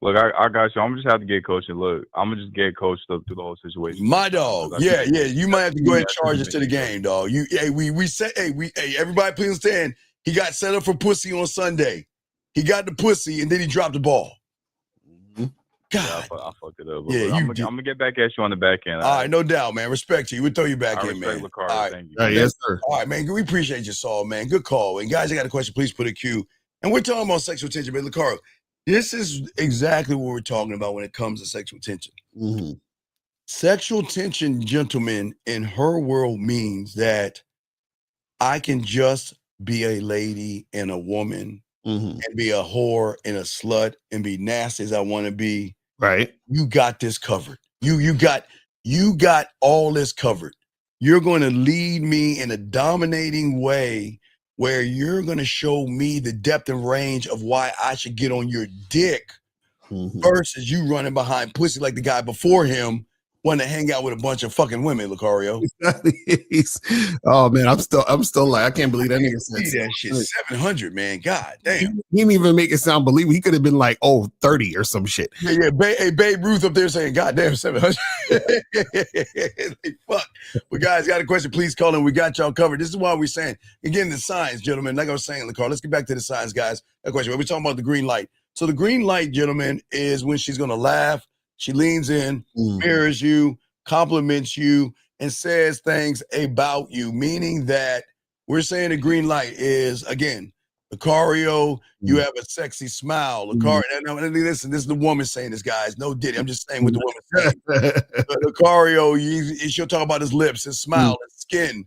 Look, I got you. I'm just have to get coached. And look, I'm gonna just get coached up through the whole situation. My dog, yeah. You might have to go ahead and charge us to the game, dog. We said, everybody, please understand. He got set up for pussy on Sunday. He got the pussy and then he dropped the ball. God, yeah, I fucked it up. Yeah, I'm gonna get back at you on the back end. All right, no doubt, man. Respect you. We'll throw you back in, man. All right, thank you. Yes, sir. All right, man. We appreciate you, Saul, man. Good call. And guys, I got a question. Please put a Q. And we're talking about sexual tension, but Lucaro, this is exactly what we're talking about when it comes to sexual tension. Sexual tension, gentlemen, in her world means that I can just be a lady and a woman and be a whore and a slut and be nasty as I want to be. Right. You got this covered. You got all this covered. You're going to lead me in a dominating way where you're going to show me the depth and range of why I should get on your dick versus you running behind pussy like the guy before him wanting to hang out with a bunch of fucking women, Lucario. Oh man, I'm still like, I can't believe that nigga said that shit. 700, man. God damn. He didn't even make it sound believable. He could have been like, 30 or some shit. Yeah. Babe Ruth up there saying, God damn, 700. Fuck. But guys, got a question, please call in. We got y'all covered. This is why we're saying, again, the signs, gentlemen. Like I was saying, Lucario, let's get back to the signs, guys. That question. We're talking about the green light. So the green light, gentlemen, is when she's going to laugh. She leans in, mirrors you, compliments you, and says things about you, meaning that we're saying the green light is, again, Lucario, you have a sexy smile. Lucario, listen, this is the woman saying this, guys. No Diddy. I'm just saying what the woman saying. Lucario, she'll talk about his lips, his smile, his skin.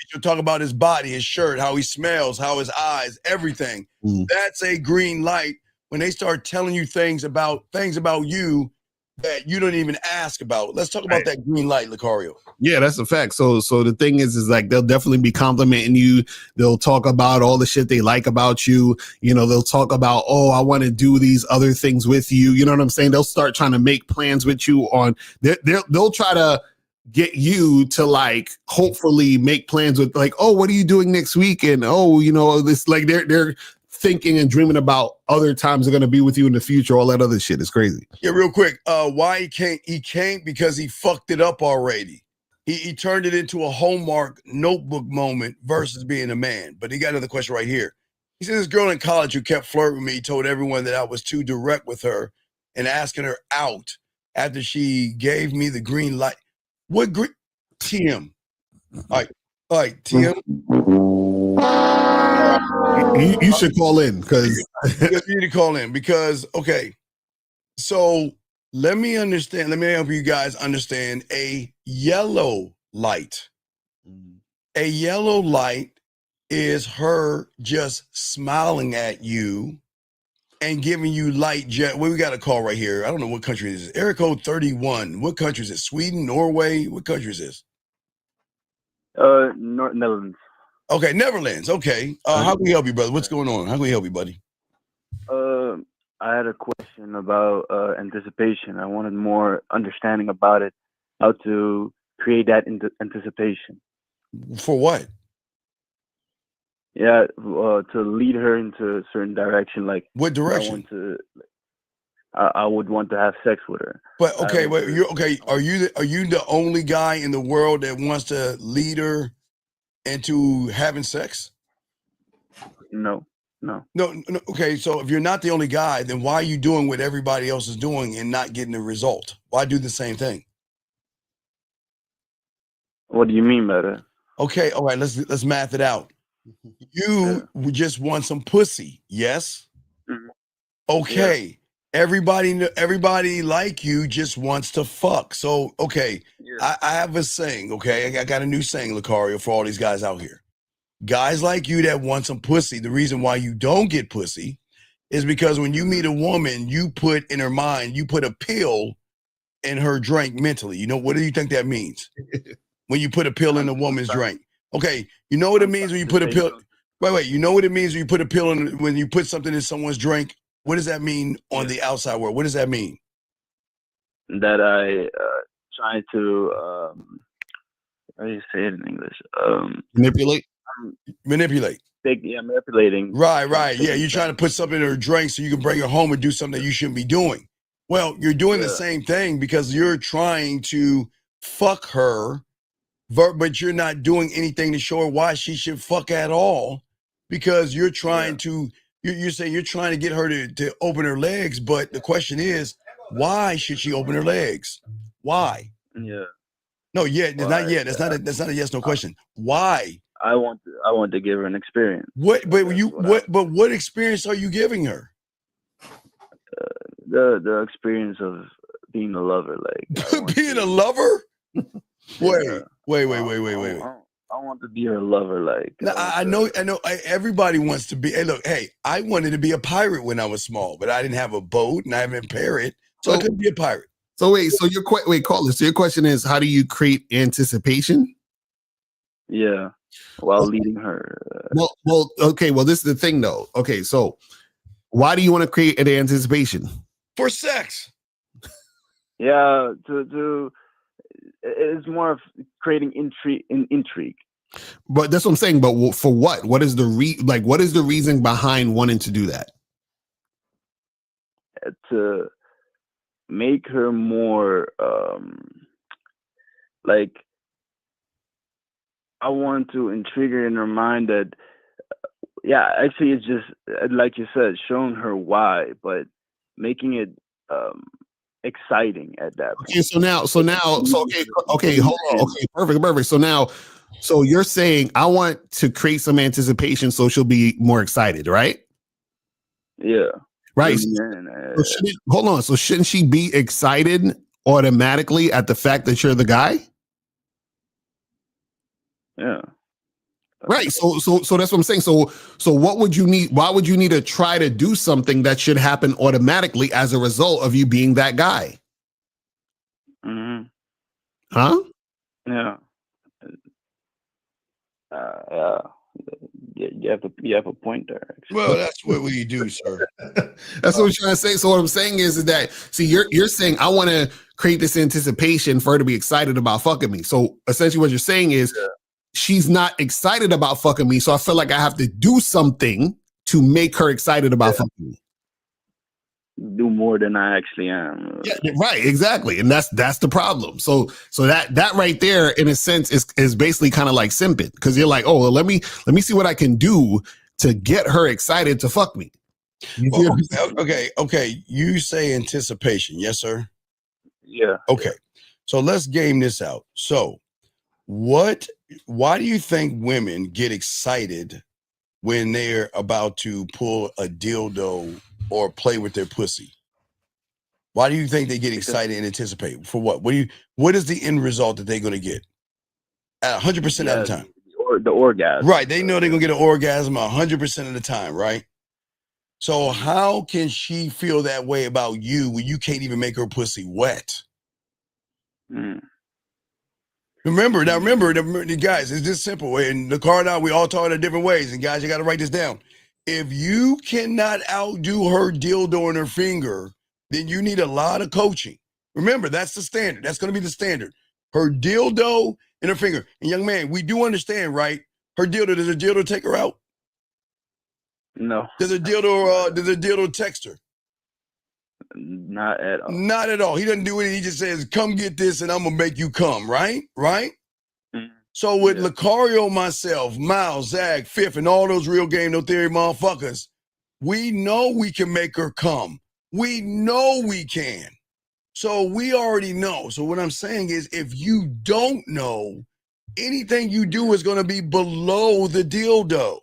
She'll talk about his body, his shirt, how he smells, how his eyes, everything. That's a green light when they start telling you things about you that you don't even ask about. Let's talk about that green light, Lucario. Yeah, that's a fact. So the thing is like they'll definitely be complimenting you. They'll talk about all the shit they like about you. You know, they'll talk about, I want to do these other things with you. You know what I'm saying? They'll start trying to make plans with you on. They'll try to get you to like hopefully make plans with like, what are you doing next week? And this like they're thinking and dreaming about other times they're going to be with you in the future. All that other shit is crazy. Yeah, real quick. Why he can't because he fucked it up already. He turned it into a Hallmark notebook moment versus being a man. But he got another question right here. He said this girl in college who kept flirting with me told everyone that I was too direct with her and asking her out after she gave me the green light. What green? TM. All right, TM. You should call in because you need to call in because so let me help you guys understand a yellow light. A yellow light is her just smiling at you and giving you light jet. Well, we got a call right here. I don't know what country it is. Area code 31. What country is it? Sweden, Norway? What country is this? Netherlands. Okay, Netherlands. Okay. How can we help you, brother? What's going on? How can we help you, buddy? I had a question about anticipation. I wanted more understanding about it, how to create that anticipation. For what? Yeah, to lead her into a certain direction. Like what direction? I would want to have sex with her. But okay, wait, Are you the only guy in the world that wants to lead her into having sex? No. No. No. Okay, so if you're not the only guy, then why are you doing what everybody else is doing and not getting the result? Why do the same thing? What do you mean by that? Okay, all right, let's math it out. You just want some pussy, yes? Mhm. Okay. Everybody like you just wants to fuck. So, okay, Yeah. I have a saying, okay? I got a new saying, Lucario, for all these guys out here. Guys like you that want some pussy, the reason why you don't get pussy is because when you meet a woman, you put in her mind, you put a pill in her drink mentally. You know, what do you think that means? When you put a pill in a woman's drink. Okay, you know what it means when you put a pill. Wait, you know what it means when you put a pill in, when you put something in someone's drink? What does that mean on the outside world? What does that mean? That I try to how do you say it in English? Manipulate. Manipulate. Manipulating. Right. Yeah, you're trying to put something in her drink so you can bring her home and do something that you shouldn't be doing. Well, you're doing the same thing because you're trying to fuck her, but you're not doing anything to show her why she should fuck at all, because you're trying to, you're saying you're trying to get her to open her legs, but the question is, why should she open her legs? Why? Yeah. No, not yet. That's not a yes no question. Why? I want to give her an experience. What experience are you giving her? The experience of being a lover, like being a lover. Wait. I want to be her lover, like. Now, I know. Everybody wants to be. Hey, look. Hey, I wanted to be a pirate when I was small, but I didn't have a boat and I haven't parrot, so I couldn't be a pirate. So wait. So caller. So your question is, how do you create anticipation? Yeah, while leading her. Well. Okay. Well, this is the thing, though. Okay. So, why do you want to create an anticipation? For sex. Yeah. It's more of creating intrigue. But that's what I'm saying. But for what? What is the what is the reason behind wanting to do that? To make her more like, I want to intrigue her in her mind that actually it's just like you said, showing her why, but making it exciting at that point. Okay, hold on. Okay, perfect. So you're saying I want to create some anticipation so she'll be more excited, right? Yeah. Right. Hold on. So shouldn't she be excited automatically at the fact that you're the guy? Yeah. Right. So that's what I'm saying. So what would you need? Why would you need to try to do something that should happen automatically as a result of you being that guy? Mm-hmm. Huh? Yeah. You have a point there. Actually. Well, that's what we do, sir. That's what I'm trying to say. So what I'm saying is that, see, you're saying I want to create this anticipation for her to be excited about fucking me. So essentially what you're saying is she's not excited about fucking me. So I feel like I have to do something to make her excited about fucking me. Do more than I actually am. Yeah, right, exactly. And that's the problem. So that right there, in a sense, is basically kind of like simping, because you're like, oh, well, let me see what I can do to get her excited to fuck me. Well, okay. You say anticipation, yes, sir? Yeah. Okay. So let's game this out. So why do you think women get excited when they're about to pull a dildo or play with their pussy? Why do you think they get excited and anticipate? For what? What is the end result that they're going to get? At 100% of the time. The orgasm. Right. They know they're going to get an orgasm 100% of the time, right? So how can she feel that way about you when you can't even make her pussy wet? Mm. Remember, guys, it's just simple. In the car now, we all talk in different ways. And guys, you got to write this down. If you cannot outdo her dildo in her finger, then you need a lot of coaching. Remember, that's the standard. That's going to be the standard. Her dildo in her finger. And young man, we do understand, right? Her dildo, does a dildo take her out? No. Does a dildo text her? Not at all. Not at all. He doesn't do it. He just says, come get this and I'm going to make you come, right? Right? Mm-hmm. So with Lucario, myself, Miles, Zach, Fifth, and all those real game, no theory motherfuckers, We know we can make her come. We know we can. So we already know. So what I'm saying is, if you don't know, anything you do is going to be below the dildo.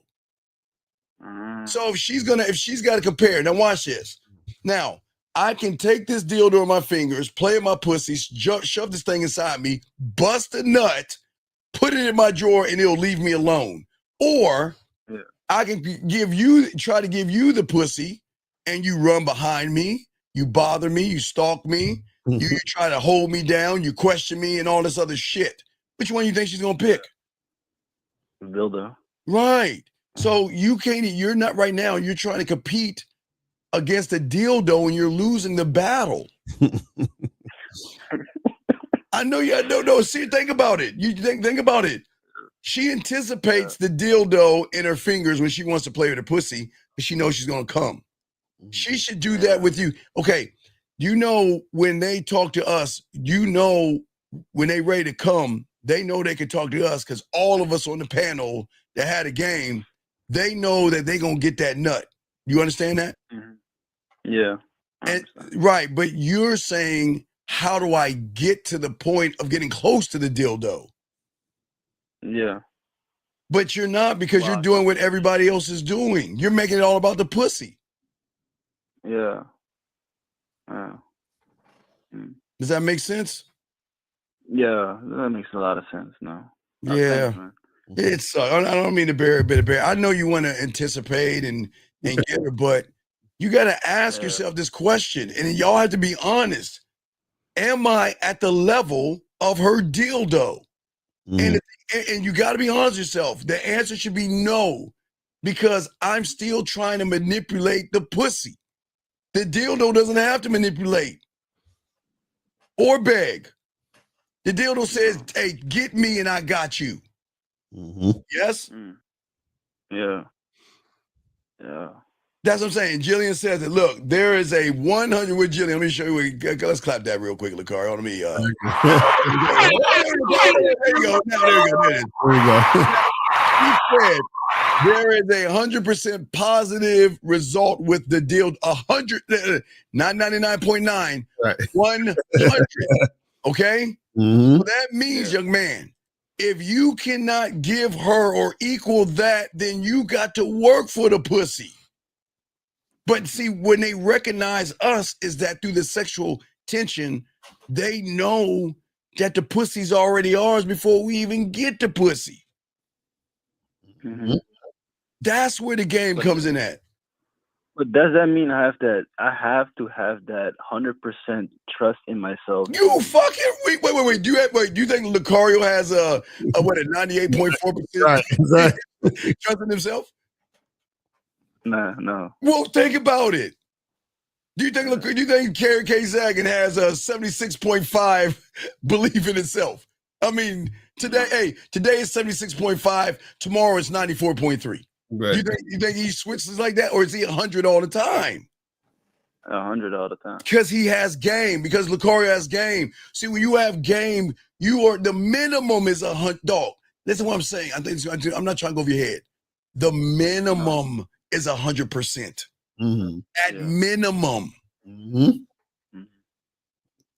So if she's got to compare, now watch this. Now, I can take this dildo in my fingers, play with my pussy, shove this thing inside me, bust a nut, put it in my drawer, and it'll leave me alone. Or I can try to give you the pussy, and you run behind me, you bother me, you stalk me, you try to hold me down, you question me, and all this other shit. Which one do you think she's gonna pick? Dildo. Right. So you're not right now, you're trying to compete against a dildo and you're losing the battle. I know you no, see, think about it. You think about it. She anticipates the dildo in her fingers when she wants to play with her pussy, because she knows she's gonna come. She should do that with you. Okay. You know, when they talk to us, you know, when they ready to come, they know they can talk to us, because all of us on the panel that had a game, they know that they gonna get that nut. You understand that? Yeah. And, right, but you're saying, how do I get to the point of getting close to the dildo? Yeah. But you're not, because you're doing what everybody else is doing. You're making it all about the pussy. Yeah. Does that make sense? Yeah, that makes a lot of sense now. Yeah. Thanks, man. It's I don't mean to bear a bit of bear. I know you want to anticipate and get her, but you got to ask yourself this question, and y'all have to be honest. Am I at the level of her dildo? And you got to be honest with yourself. The answer should be no, because I'm still trying to manipulate the pussy. The dildo doesn't have to manipulate or beg. The dildo says, hey, get me and I got you. Yes? Yeah. Yeah. That's what I'm saying. Jillian says that, look, there is a 100 with Jillian. Let me show you. Let's clap that real quick, Lakari. Let me. There you go. Now, there you go. There it is. There you go. He said there is a 100% positive result with the deal. 100, not 99.9, Right. 100. Okay? So that means, young man, if you cannot give her or equal that, then you got to work for the pussy. But see, when they recognize us, is that through the sexual tension, they know that the pussy's already ours before we even get the pussy. That's where the game comes in at. But does that mean I have to have that 100% trust in myself? You fucking wait. Do you think Lucario has a 98.4% Right, exactly. trust in himself? No. Well, think about it. Do you think Kerry K. Sagan has a 76.5 belief in itself? I mean, today is 76.5. Tomorrow it's 94.3. Right. You think he switches like that, or is he 100 all the time? 100 all the time. Because he has game. Because Lucario has game. See, when you have game, the minimum is 100. Dog, listen to what I'm saying. I'm not trying to go over your head. The minimum is 100%. At minimum.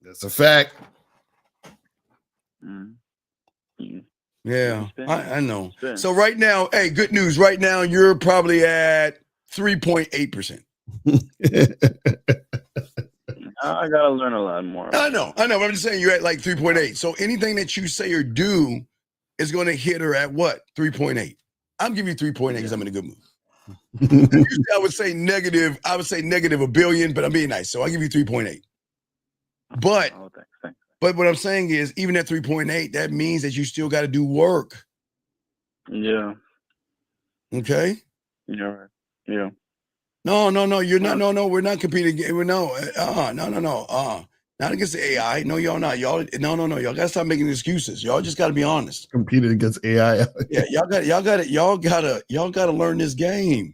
That's a fact. Yeah, I know. So right now, hey, good news. Right now, you're probably at 3.8%. I gotta learn a lot more. I know. But I'm just saying you're at like 3.8. So anything that you say or do is going to hit her at what? 3.8. I'm giving you 3.8 because I'm in a good mood. Usually I would say negative a billion, but I'm being nice. So I'll give you 3.8. But thanks. But what I'm saying is, even at 3.8, that means that you still got to do work. Yeah. Okay? You're right. Yeah. No, you're not. No, we're not competing. No. Not against the AI. No, y'all not. Y'all, no. Y'all got to stop making excuses. Y'all just got to be honest. Competing against AI. Yeah, y'all got to learn this game.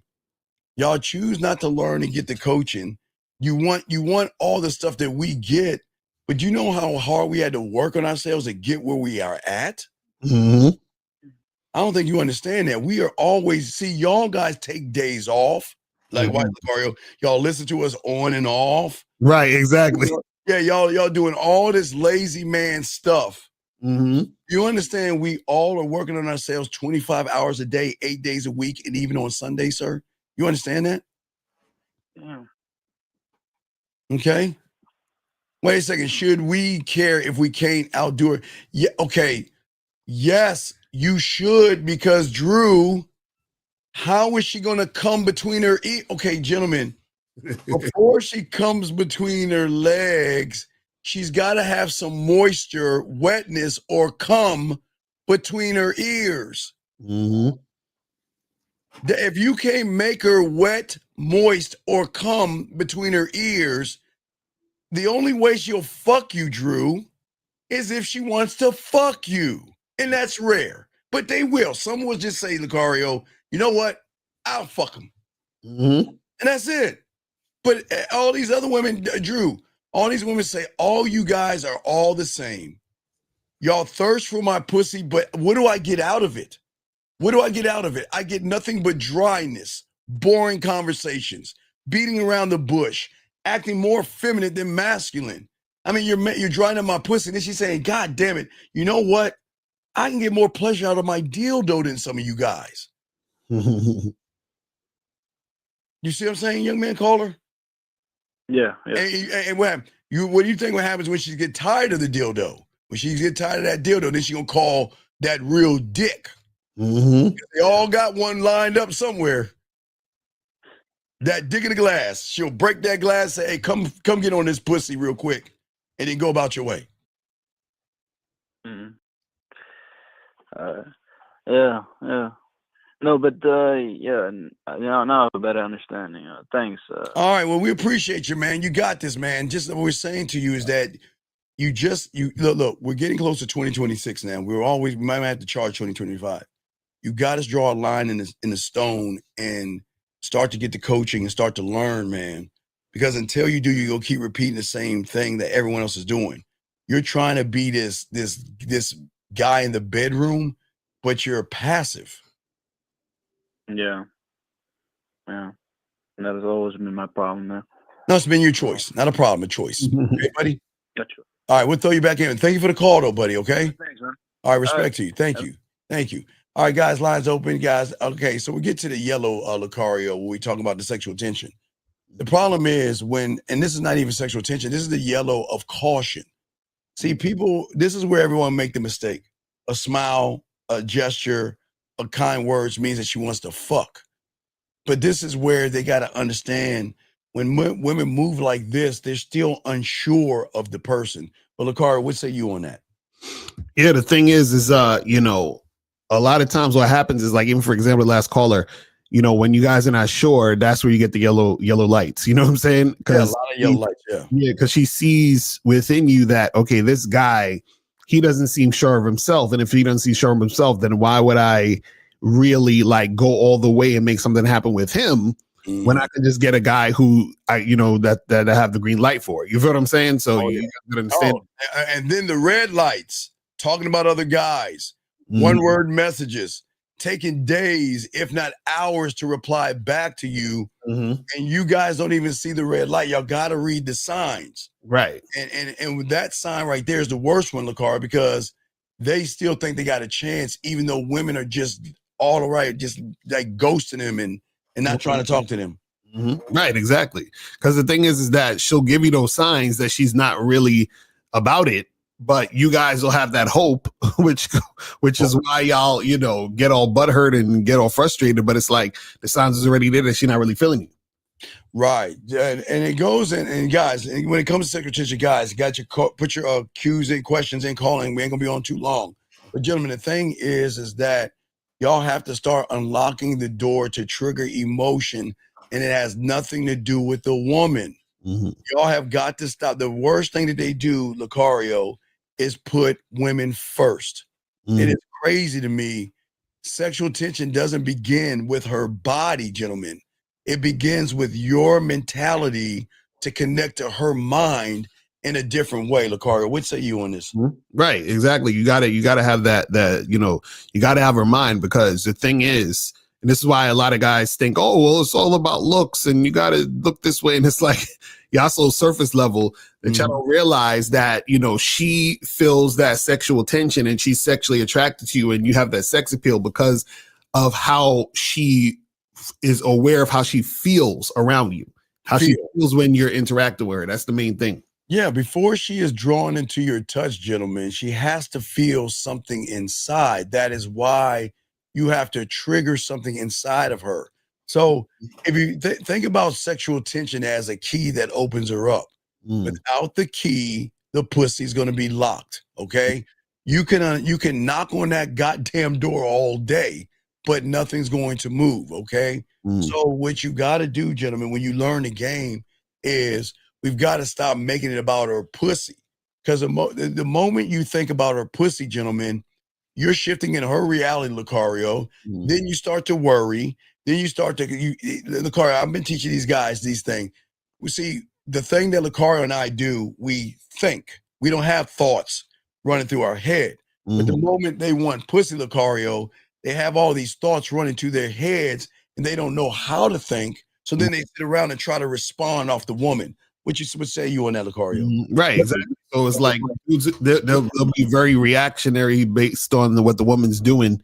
Y'all choose not to learn and get the coaching. You want all the stuff that we get. But you know how hard we had to work on ourselves to get where we are at? I don't think you understand that. We are always, y'all guys take days off. Like, why, Lucario? Y'all listen to us on and off. Right, exactly. Yeah, y'all doing all this lazy man stuff. You understand we all are working on ourselves 25 hours a day, 8 days a week, and even on Sunday, sir? You understand that? Yeah. Okay. Wait a second. Should we care if we can't outdo it? Yeah. Okay. Yes, you should, because Drew, how is she going to come between her ears? Okay, gentlemen, before she comes between her legs, she's got to have some moisture, wetness, or cum between her ears. If you can't make her wet, moist, or cum between her ears, the only way she'll fuck you, Drew, is if she wants to fuck you. And that's rare. But they will. Some will just say, Lucario, you know what? I'll fuck him. And that's it. But all these other women, Drew, all these women say, all you guys are all the same. Y'all thirst for my pussy, but what do I get out of it? What do I get out of it? I get nothing but dryness, boring conversations, beating around the bush, acting more feminine than masculine. I mean, you're drying up my pussy. Then she's saying, God damn it, you know what? I can get more pleasure out of my dildo than some of you guys. You see what I'm saying, young man caller? Yeah. And what do you think what happens when she get tired of the dildo? When she get tired of that dildo, then she gonna call that real dick. They all got one lined up somewhere. That dick in the glass. She'll break that glass, say, hey, come get on this pussy real quick, and then go about your way. Yeah. No, but yeah, now I have a better understanding. Thanks. All right, well, we appreciate you, man. You got this, man. Just what we're saying to you is that you look, we're getting close to 2026 now. We might have to charge 2025. You got to draw a line in the stone and start to get the coaching and start to learn, man. Because until you do, you're gonna keep repeating the same thing that everyone else is doing. You're trying to be this guy in the bedroom, but you're passive. Yeah. And that has always been my problem, man. No, it's been your choice, not a problem, a choice. Okay, buddy? Gotcha. All right, we'll throw you back in. Thank you for the call, though, buddy, okay? Thanks, man. All right, respect to you. Thank you. All right, guys, lines open, guys. Okay, so we get to the yellow Lucario when we talk about the sexual tension. The problem is and this is not even sexual tension, this is the yellow of caution. See, people, this is where everyone make the mistake. A smile, a gesture, a kind words means that she wants to fuck. But this is where they got to understand when women move like this, they're still unsure of the person. But Lucario, what say you on that? Yeah, the thing is, a lot of times what happens is, like, even for example, the last caller, when you guys are not sure, that's where you get the yellow lights. You know what I'm saying? Because a lot of yellow lights, yeah, because she sees within you that, okay, this guy, he doesn't seem sure of himself, and if he doesn't seem sure of himself, then why would I really go all the way and make something happen with him when I can just get a guy who that I have the green light for? You feel what I'm saying? So you gotta understand. And then the red lights, talking about other guys, one word messages, taking days, if not hours, to reply back to you, and you guys don't even see the red light. Y'all got to read the signs, right? And with that sign right there is the worst one, Lucario, because they still think they got a chance, even though women are just all right, just like ghosting them and not trying to talk to them. Right, exactly. Because the thing is that she'll give you those signs that she's not really about it, but you guys will have that hope, which is why y'all, get all butthurt and get all frustrated. But it's like the signs is already there that she's not really feeling you. Right. And it goes and guys, when it comes to sexual tension, guys, put your cues in, questions in, calling. We ain't gonna be on too long. But gentlemen, the thing is that y'all have to start unlocking the door to trigger emotion, and it has nothing to do with the woman. Y'all have got to stop. The worst thing that they do, Lucario, is put women first. It is crazy to me. Sexual tension doesn't begin with her body, gentlemen. It begins with your mentality to connect to her mind in a different way. Lucario, what say you on this? Right, exactly. You gotta have that, you gotta have her mind, because the thing is, And this is why a lot of guys think, oh, well, it's all about looks and you got to look this way. And it's like, y'all so surface level that y'all don't realize that, you know, she feels that sexual tension and she's sexually attracted to you and you have that sex appeal because of how she is aware of how she feels around you, how she feels when you're interacting with her. That's the main thing. Yeah, before she is drawn into your touch, gentlemen, she has to feel something inside. That is why you have to trigger something inside of her. So if you think about sexual tension as a key that opens her up, without the key, the pussy's going to be locked. Okay, you can knock on that goddamn door all day, but nothing's going to move. Okay, so what you got to do, gentlemen, when you learn the game is we've got to stop making it about her pussy. Because the moment you think about her pussy, gentlemen, you're shifting in her reality, Lucario. Then you start to worry. Then you start to, Lucario, I've been teaching these guys these things. We see the thing that Lucario and I do, we think. We don't have thoughts running through our head. But the moment they want pussy, Lucario, they have all these thoughts running through their heads and they don't know how to think. So then they sit around and try to respond off the woman. What you would say you on that, Lucario? Right, exactly. So it's like they'll be very reactionary based on what the woman's doing.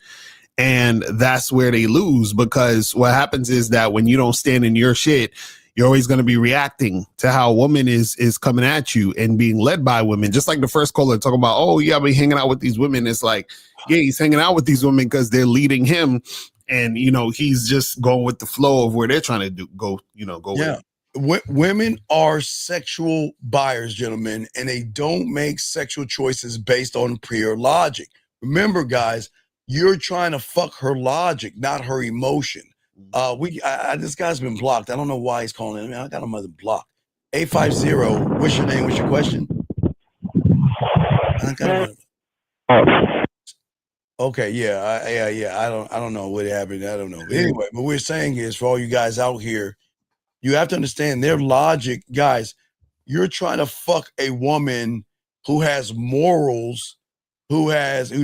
And that's where they lose, because what happens is that when you don't stand in your shit, you're always going to be reacting to how a woman is coming at you and being led by women. Just like the first caller talking about, oh, yeah, I've been hanging out with these women. It's like, yeah, he's hanging out with these women because they're leading him. And, you know, he's just going with the flow of where they're trying to go. Yeah. Women are sexual buyers, gentlemen, and they don't make sexual choices based on pure logic. Remember, guys, you're trying to fuck her logic, not her emotion. This guy's been blocked. I don't know why he's calling in. I got him blocked. 850. What's your name? What's your question? Okay, yeah. I don't know what happened. I don't know. But anyway, what we're saying is, for all you guys out here, you have to understand their logic, guys. You're trying to fuck a woman who has morals, who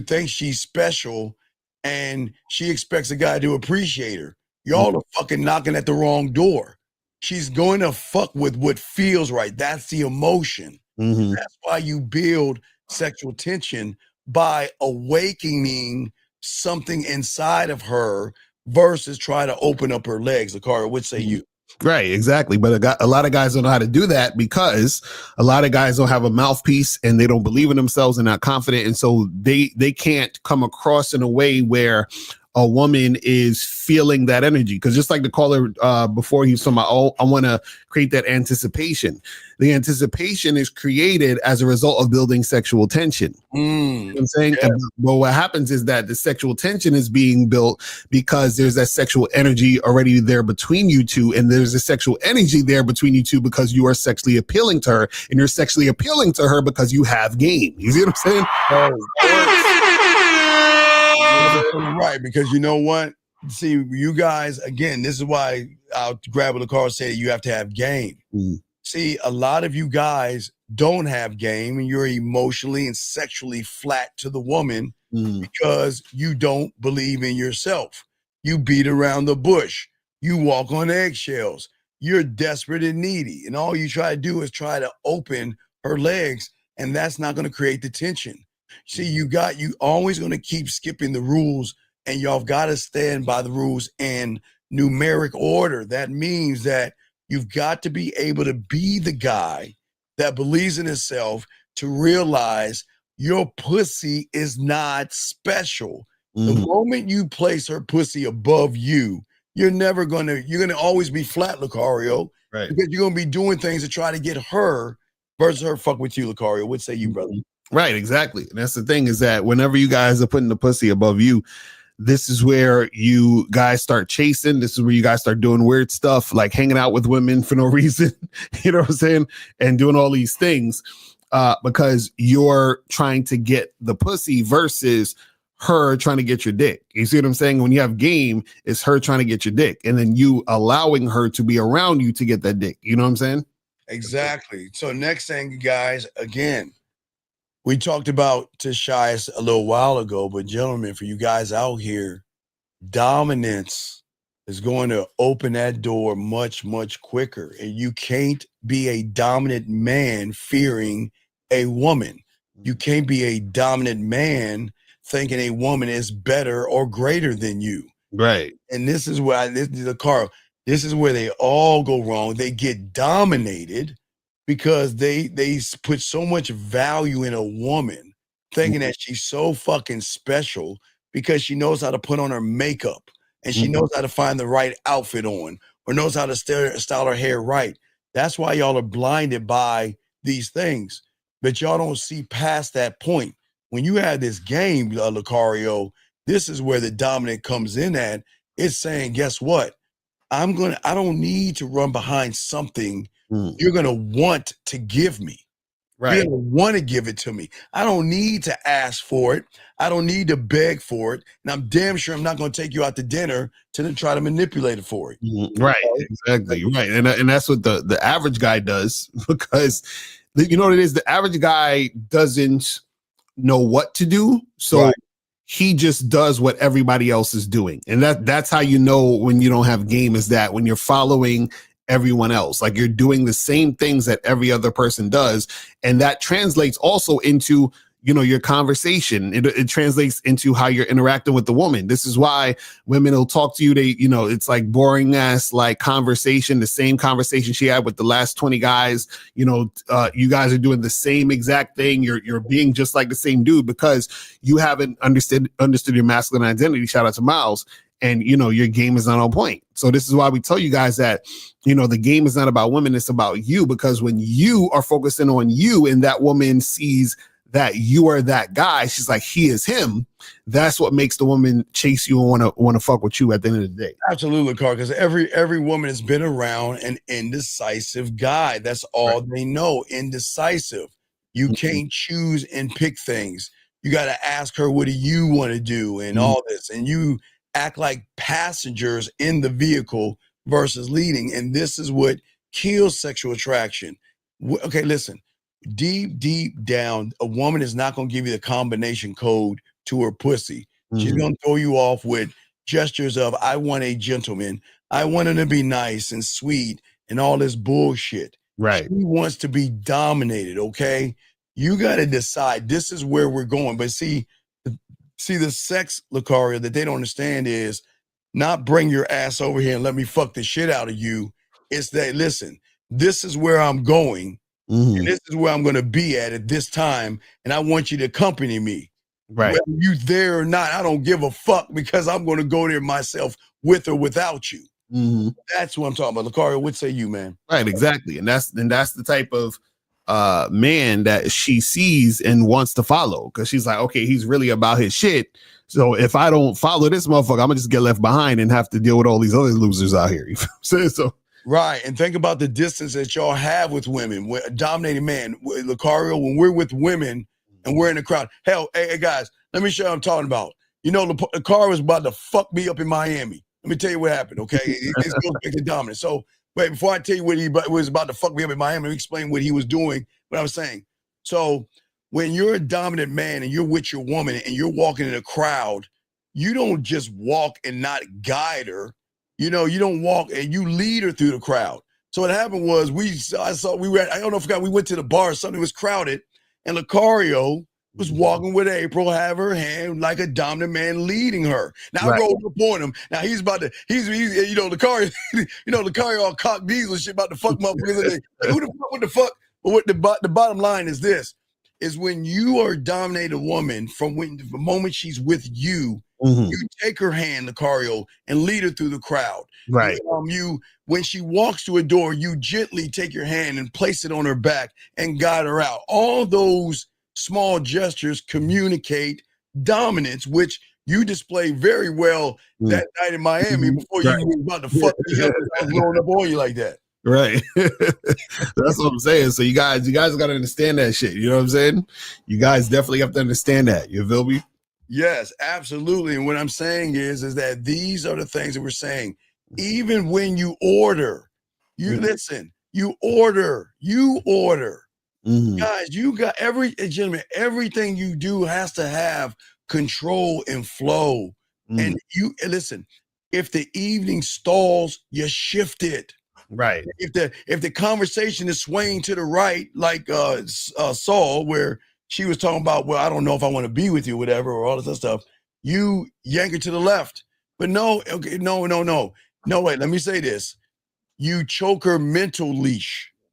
thinks she's special, and she expects a guy to appreciate her. Y'all are fucking knocking at the wrong door. She's going to fuck with what feels right. That's the emotion. That's why you build sexual tension, by awakening something inside of her versus try to open up her legs. Lucario, what say you? Right, exactly. But a lot of guys don't know how to do that because a lot of guys don't have a mouthpiece and they don't believe in themselves and not confident. And so they can't come across in a way where a woman is feeling that energy. Because just like the caller before, he was talking about, oh, I want to create that anticipation. The anticipation is created as a result of building sexual tension. You know what I'm saying? Yeah. But what happens is that the sexual tension is being built because there's that sexual energy already there between you two. And there's a sexual energy there between you two because you are sexually appealing to her. And you're sexually appealing to her because you have game. You see what I'm saying? Right, because you know what? See, you guys, again, this is why I'll grab what the car say you have to have game. See, a lot of you guys don't have game and you're emotionally and sexually flat to the woman because you don't believe in yourself. You beat around the bush. You walk on eggshells. You're desperate and needy. And all you try to do is try to open her legs, and that's not going to create the tension. See, you always going to keep skipping the rules, and y'all got to stand by the rules in numeric order. That means that you've got to be able to be the guy that believes in himself to realize your pussy is not special. The moment you place her pussy above you, you're going to always be flat, Lucario, right? Because you're going to be doing things to try to get her versus her fuck with you, Lucario. What say you, brother? Right, exactly. And that's the thing, is that whenever you guys are putting the pussy above you, this is where you guys start chasing. This is where you guys start doing weird stuff, like hanging out with women for no reason, you know what I'm saying? And doing all these things because you're trying to get the pussy versus her trying to get your dick. You see what I'm saying? When you have game, it's her trying to get your dick, and then you allowing her to be around you to get that dick. You know what I'm saying? Exactly. So next thing, guys, again, we talked about Tashias a little while ago, but gentlemen, for you guys out here, dominance is going to open that door much, much quicker. And you can't be a dominant man fearing a woman. You can't be a dominant man thinking a woman is better or greater than you. Right. And this is where this is where they all go wrong. They get dominated because they put so much value in a woman, thinking that she's so fucking special because she knows how to put on her makeup and she knows how to find the right outfit on or knows how to style her hair right. That's why y'all are blinded by these things, but y'all don't see past that point. When you have this game, Lucario, this is where the dominant comes in at. It's saying, guess what? I don't need to run behind something you're going to want to give me. Right. You're going to want to give it to me. I don't need to ask for it. I don't need to beg for it. And I'm damn sure I'm not going to take you out to dinner to then try to manipulate it for you. Right. Exactly. Right. And that's what the average guy does, because you know what it is? The average guy doesn't know what to do. So he just does what everybody else is doing. And that's how you know when you don't have game, is that when you're following everyone else, like you're doing the same things that every other person does. And that translates also into, you know, your conversation. It translates into how you're interacting with the woman. This is why women will talk to you. They, you know, it's like boring ass like conversation, the same conversation she had with the last 20 guys. You know, you guys are doing the same exact thing. You're being just like the same dude because you haven't understood your masculine identity. Shout out to Miles. And, you know, your game is not on point. So this is why we tell you guys that, you know, the game is not about women. It's about you, because when you are focusing on you and that woman sees that you are that guy, she's like, he is him. That's what makes the woman chase you and want to fuck with you at the end of the day. Absolutely, Carl, because every woman has been around an indecisive guy. That's all they know, indecisive. You can't choose and pick things. You got to ask her, what do you want to do, and all this. And you act like passengers in the vehicle versus leading. And this is what kills sexual attraction. Okay, listen. Deep down, a woman is not going to give you the combination code to her pussy. She's going to throw you off with gestures of, I want a gentleman. I want him to be nice and sweet and all this bullshit. Right. She wants to be dominated, okay? You got to decide, this is where we're going. But see the sex, Lucario, that they don't understand is not bring your ass over here and let me fuck the shit out of you. It's that, listen, this is where I'm going. And this is where I'm going to be at this time. And I want you to accompany me. Right. Whether you there or not, I don't give a fuck, because I'm going to go there myself with or without you. That's what I'm talking about. Lucario, what say you, man? Right, exactly. And that's the type of man that she sees and wants to follow, because she's like, okay, he's really about his shit. So if I don't follow this motherfucker, I'm gonna just get left behind and have to deal with all these other losers out here. You know what I'm saying? So right. And think about the distance that y'all have with women. With a dominating man, Lucario, when we're with women and we're in the crowd. Hell, hey guys, let me show you what I'm talking about. You know, Lucario was about to fuck me up in Miami. Let me tell you what happened, okay? It goes back to dominance. So wait, before I tell you what he was about to fuck me up in Miami, let me explain what he was doing, what I was saying. So when you're a dominant man and you're with your woman and you're walking in a crowd, you don't just walk and not guide her. You know, you don't walk and you lead her through the crowd. So what happened was we went to the bar, something was crowded, and Lucario was walking with April, have her hand like a dominant man leading her. Now I rolled up on him. Now he's you know, Lucario all cock diesel shit about to fuck motherfuckers. Like, what the fuck? But what the bottom line is this, is when you are a dominated woman, the moment she's with you, you take her hand, Lucario, and lead her through the crowd. Right. When she walks to a door, you gently take your hand and place it on her back and guide her out. All those small gestures communicate dominance, which you display very well that night in Miami before you were about to fuck me up and rolling up on you like that. Right. That's what I'm saying. So you guys got to understand that shit. You know what I'm saying? You guys definitely have to understand that. You feel me? Yes, absolutely. And what I'm saying is that these are the things that we're saying. Even when you order, listen, you order. Guys, you got everything you do has to have control and flow. And you listen, If the evening stalls, you shift it. Right. If the conversation is swaying to the right, like Saul, where she was talking about, well, I don't know if I want to be with you, whatever, or all this other stuff, you yank her to the left. But no, okay, no, wait, let me say this. You choke her mentally.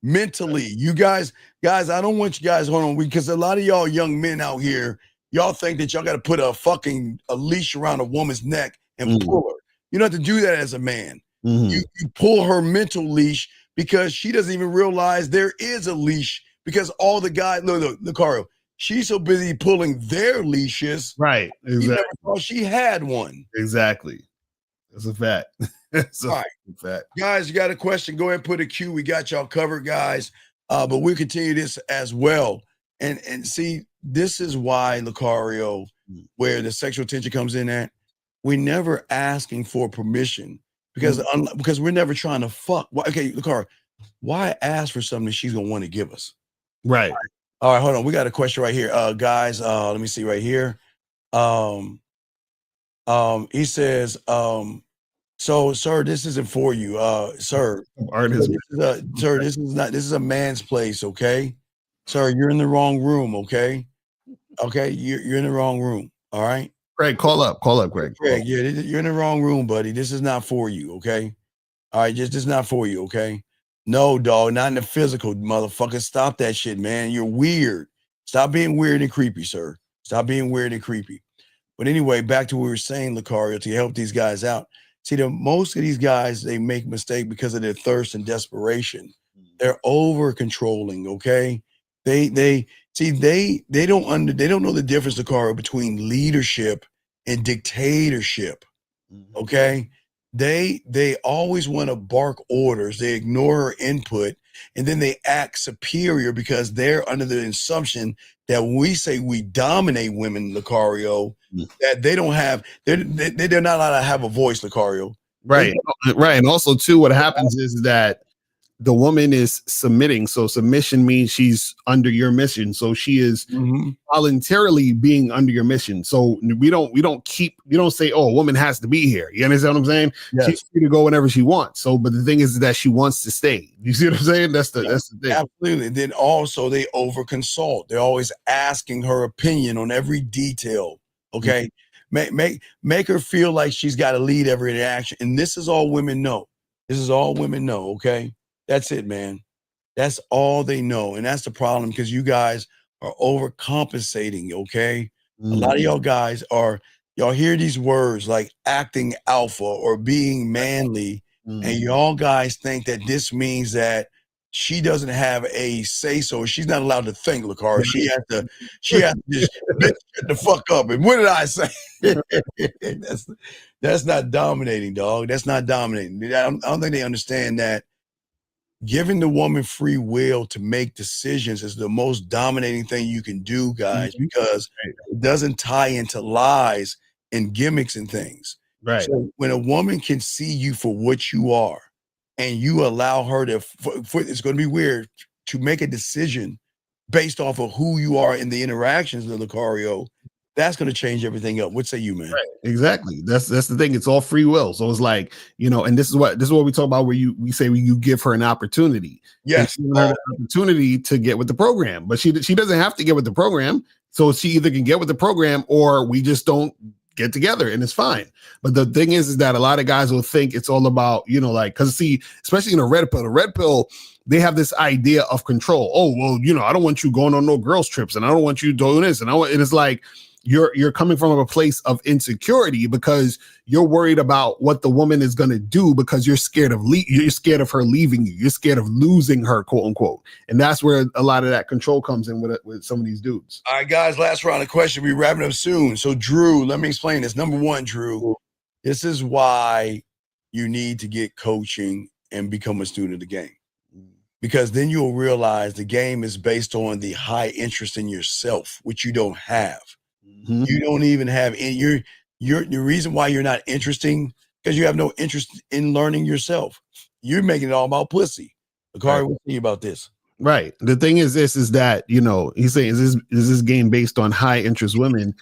You guys, I don't want you guys, hold on, because a lot of y'all young men out here, y'all think that y'all got to put a leash around a woman's neck and pull her. You don't have to do that as a man. You pull her mental leash because she doesn't even realize there is a leash, because all the guys, look, Lucario, she's so busy pulling their leashes. Right. Exactly. You never thought she had one. Exactly. That's a fact. All right. Fact. Guys, you got a question? Go ahead and put a Q. We got y'all covered, guys. But we'll continue this as well. And see, this is why, Lucario, where the sexual tension comes in at, we're never asking for permission. Because we're never trying to fuck. Okay, Lucario, why ask for something that she's gonna want to give us? Right. All right, hold on. We got a question right here, guys. Let me see right here. He says, so, sir, this isn't for you, sir. Sir, this is a man's place, okay? Sir, you're in the wrong room, okay? Okay, you're in the wrong room. All right. Greg, call up, Greg. Greg, yeah, you're in the wrong room, buddy. This is not for you, okay? All right, this is not for you, okay? No, dog, not in the physical, motherfucker. Stop that shit, man. You're weird. Stop being weird and creepy, sir. Stop being weird and creepy. But anyway, back to what we were saying, Lucario, to help these guys out. See, most of these guys, they make mistake because of their thirst and desperation. They're over controlling, okay? They don't know the difference, Lucario, between leadership and dictatorship. Okay. They always want to bark orders. They ignore her input, and then they act superior because they're under the assumption that when we say we dominate women, Lucario, that they're not allowed to have a voice, Lucario. Right. Right. And also too, what happens is that the woman is submitting. So submission means she's under your mission. So she is voluntarily being under your mission. So we don't say, oh, a woman has to be here. You understand what I'm saying? Yes. She's free to go whenever she wants. So, but the thing is that she wants to stay. You see what I'm saying? That's the thing. Absolutely. Then also they over consult. They're always asking her opinion on every detail. Okay. Make her feel like she's got to lead every interaction. And this is all women know. Okay. That's it, man. That's all they know. And that's the problem, because you guys are overcompensating, okay? A lot of y'all guys y'all hear these words like acting alpha or being manly, and y'all guys think that this means that she doesn't have a say-so. She's not allowed to think, Lucario. She has to just bitch the fuck up. And what did I say? That's not dominating, dog. That's not dominating. I don't think they understand that giving the woman free will to make decisions is the most dominating thing you can do, guys, because it doesn't tie into lies and gimmicks and things. Right. So when a woman can see you for what you are, and you allow her to, it's going to be weird, to make a decision based off of who you are in the interactions, Lucario, that's going to change everything up. What say you, man? Right. Exactly. That's the thing. It's all free will. So it's like, and this is what we talk about, where we say you give her an opportunity. Yes. An opportunity to get with the program, but she doesn't have to get with the program. So she either can get with the program or we just don't get together, and it's fine. But the thing is that a lot of guys will think it's all about, because see, especially in the red pill, they have this idea of control. Oh, well, I don't want you going on no girls trips, and I don't want you doing this. And it's like, you're coming from a place of insecurity because you're worried about what the woman is going to do, because you're scared of her leaving you. You're scared of losing her, quote unquote. And that's where a lot of that control comes in with some of these dudes. All right, guys, last round of questions. We're wrapping up soon. So Drew, let me explain this. Number one, Drew, this is why you need to get coaching and become a student of the game. Because then you'll realize the game is based on the high interest in yourself, which you don't have. You don't even have the reason why you're not interesting, because you have no interest in learning yourself. You're making it all about pussy. Lucario, what say you about this? Right. The thing is that, he's saying, is this game based on high interest women?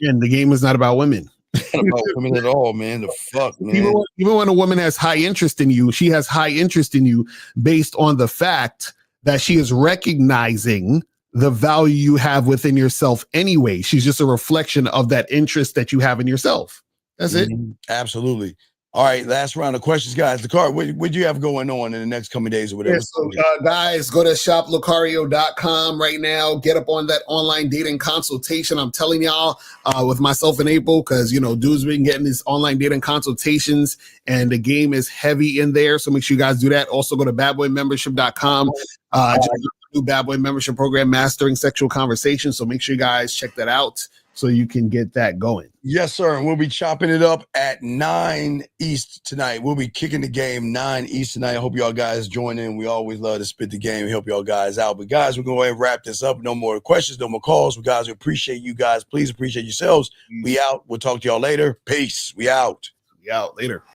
And the game is not about women. not about women at all, man. The fuck, man. Even when a woman has high interest in you, she has high interest in you based on the fact that she is recognizing the value you have within yourself anyway. She's just a reflection of that interest that you have in yourself. That's it. Absolutely. All right, last round of questions, guys. Lucario, what do you have going on in the next coming days or whatever? Yeah, so, guys, go to shoplucario.com right now. Get up on that online dating consultation. I'm telling y'all, with myself and April, because, dudes been getting these online dating consultations, and the game is heavy in there. So make sure you guys do that. Also, go to badboymembership.com. Just a new Bad Boy membership program, Mastering Sexual Conversations. So make sure you guys check that out so you can get that going. Yes, sir. And we'll be chopping it up at 9 East tonight. We'll be kicking the game 9 East tonight. I hope y'all guys join in. We always love to spit the game and help y'all guys out. But guys, we're going to go ahead and wrap this up. No more questions, no more calls. We guys, we appreciate you guys. Please appreciate yourselves. We out. We'll talk to y'all later. Peace. We out. We out later.